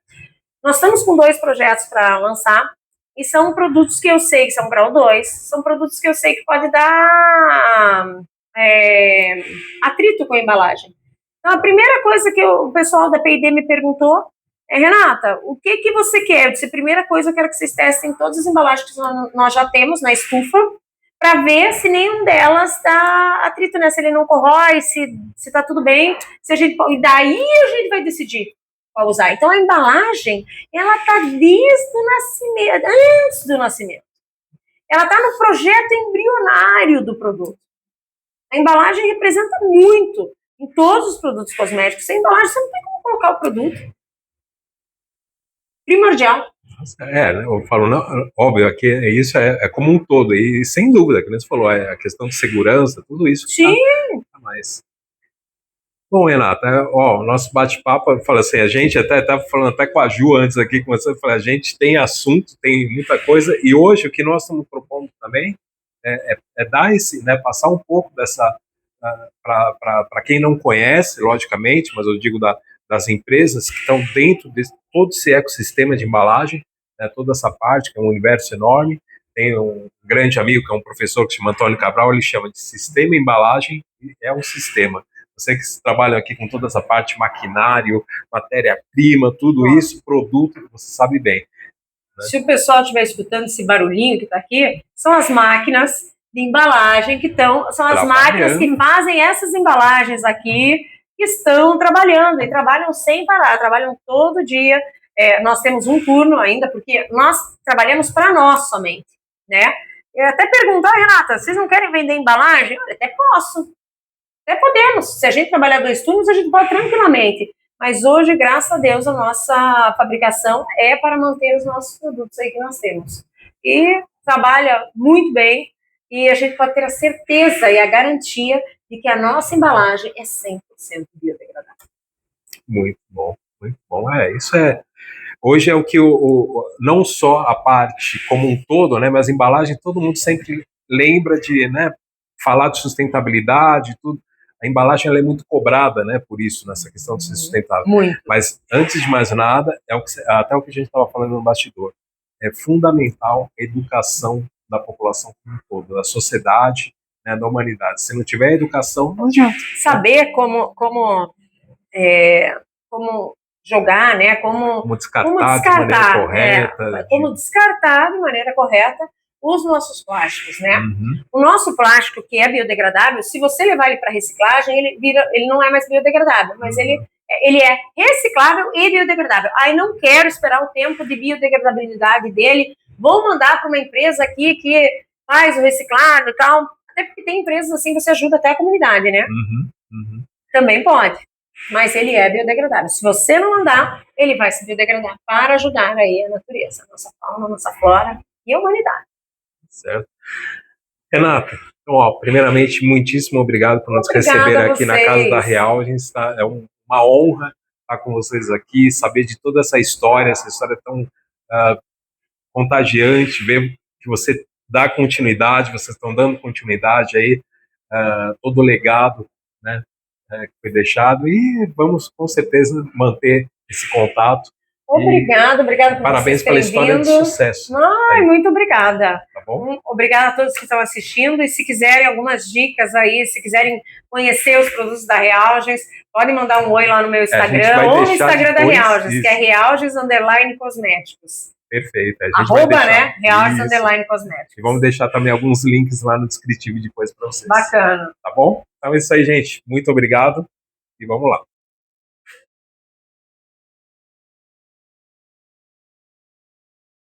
Nós estamos com 2 projetos para lançar, e são produtos que eu sei que são grau 2, são produtos que eu sei que pode dar atrito com a embalagem. Então, a primeira coisa que o pessoal da P&D me perguntou é: Renata, o que você quer? Eu disse: primeira coisa, eu quero que vocês testem todas as embalagens que nós já temos na estufa, para ver se nenhum delas dá atrito, né? Se ele não corrói, se tá tudo bem, e daí a gente vai decidir qual usar. Então a embalagem, ela tá desde o nascimento, antes do nascimento. Ela tá no projeto embrionário do produto. A embalagem representa muito em todos os produtos cosméticos. Sem embalagem você não tem como colocar o produto. Primordial. Eu falo, não, óbvio, aqui isso é como um todo, e sem dúvida, que você falou, a questão de segurança, tudo isso. Sim. Tá mais. Bom, Renata, o nosso bate-papo, fala assim, a gente até estava falando até com a Ju antes aqui, começando a falar, a gente tem assunto, tem muita coisa, e hoje o que nós estamos propondo também é dar esse, né, passar um pouco dessa, para quem não conhece, logicamente, mas eu digo das empresas que estão dentro de todo esse ecossistema de embalagem, né, toda essa parte, que é um universo enorme. Tem um grande amigo, que é um professor que se chama Antônio Cabral, ele chama de sistema embalagem, e é um sistema. Você que trabalha aqui com toda essa parte, maquinário, matéria-prima, tudo isso, produto, você sabe bem. Né? Se o pessoal estiver escutando esse barulhinho que está aqui, são as máquinas de embalagem são as máquinas que fazem essas embalagens aqui, que estão trabalhando, e trabalham sem parar, trabalham todo dia. Nós temos um turno ainda, porque nós trabalhamos para nós somente, né? Eu até perguntar, Renata, vocês não querem vender embalagem? Eu até posso. Até podemos. Se a gente trabalhar 2 turnos, a gente pode tranquilamente. Mas hoje, graças a Deus, a nossa fabricação é para manter os nossos produtos aí que nós temos. E trabalha muito bem, e a gente pode ter a certeza e a garantia de que a nossa embalagem é 100% biodegradável. Muito bom, muito bom. Isso hoje é o que não só a parte como um todo, né, mas a embalagem, todo mundo sempre lembra de, né, falar de sustentabilidade, tudo. A embalagem ela é muito cobrada, né, por isso, nessa questão de ser sustentável. Muito. Mas, antes de mais nada, até o que a gente estava falando no bastidor, é fundamental a educação da população como um todo, da sociedade, né, da humanidade. Se não tiver educação, não adianta. Saber como jogar, né, como descartar de maneira correta. Como descartar de maneira correta os nossos plásticos, né? Uhum. O nosso plástico, que é biodegradável, se você levar ele para reciclagem, ele não é mais biodegradável, mas ele é reciclável e biodegradável. Aí não quero esperar o tempo de biodegradabilidade dele, vou mandar para uma empresa aqui que faz o reciclado e tal, até porque tem empresas assim que você ajuda até a comunidade, né? Uhum. Também pode, mas ele é biodegradável. Se você não mandar, ele vai se biodegradar para ajudar aí a natureza, a nossa fauna, a nossa flora e a humanidade. Certo. Renata, então, primeiramente, muitíssimo obrigado por nos receber aqui na Casa da Real. É uma honra estar com vocês aqui, saber de toda essa história tão contagiante, ver que você dá continuidade, vocês estão dando continuidade aí, todo o legado, né, que foi deixado, e vamos com certeza manter esse contato. Obrigada por parabéns pela história de sucesso. Muito obrigada. Tá bom? Obrigada a todos que estão assistindo, e se quiserem algumas dicas aí, se quiserem conhecer os produtos da Realgens, podem mandar um oi lá no meu Instagram, ou no Instagram da Realgens, que é Realgens_Cosméticos. Perfeito. @ né? Realgens_Cosméticos. E vamos deixar também alguns links lá no descritivo depois para vocês. Bacana. Tá bom? Então é isso aí, gente. Muito obrigado e vamos lá.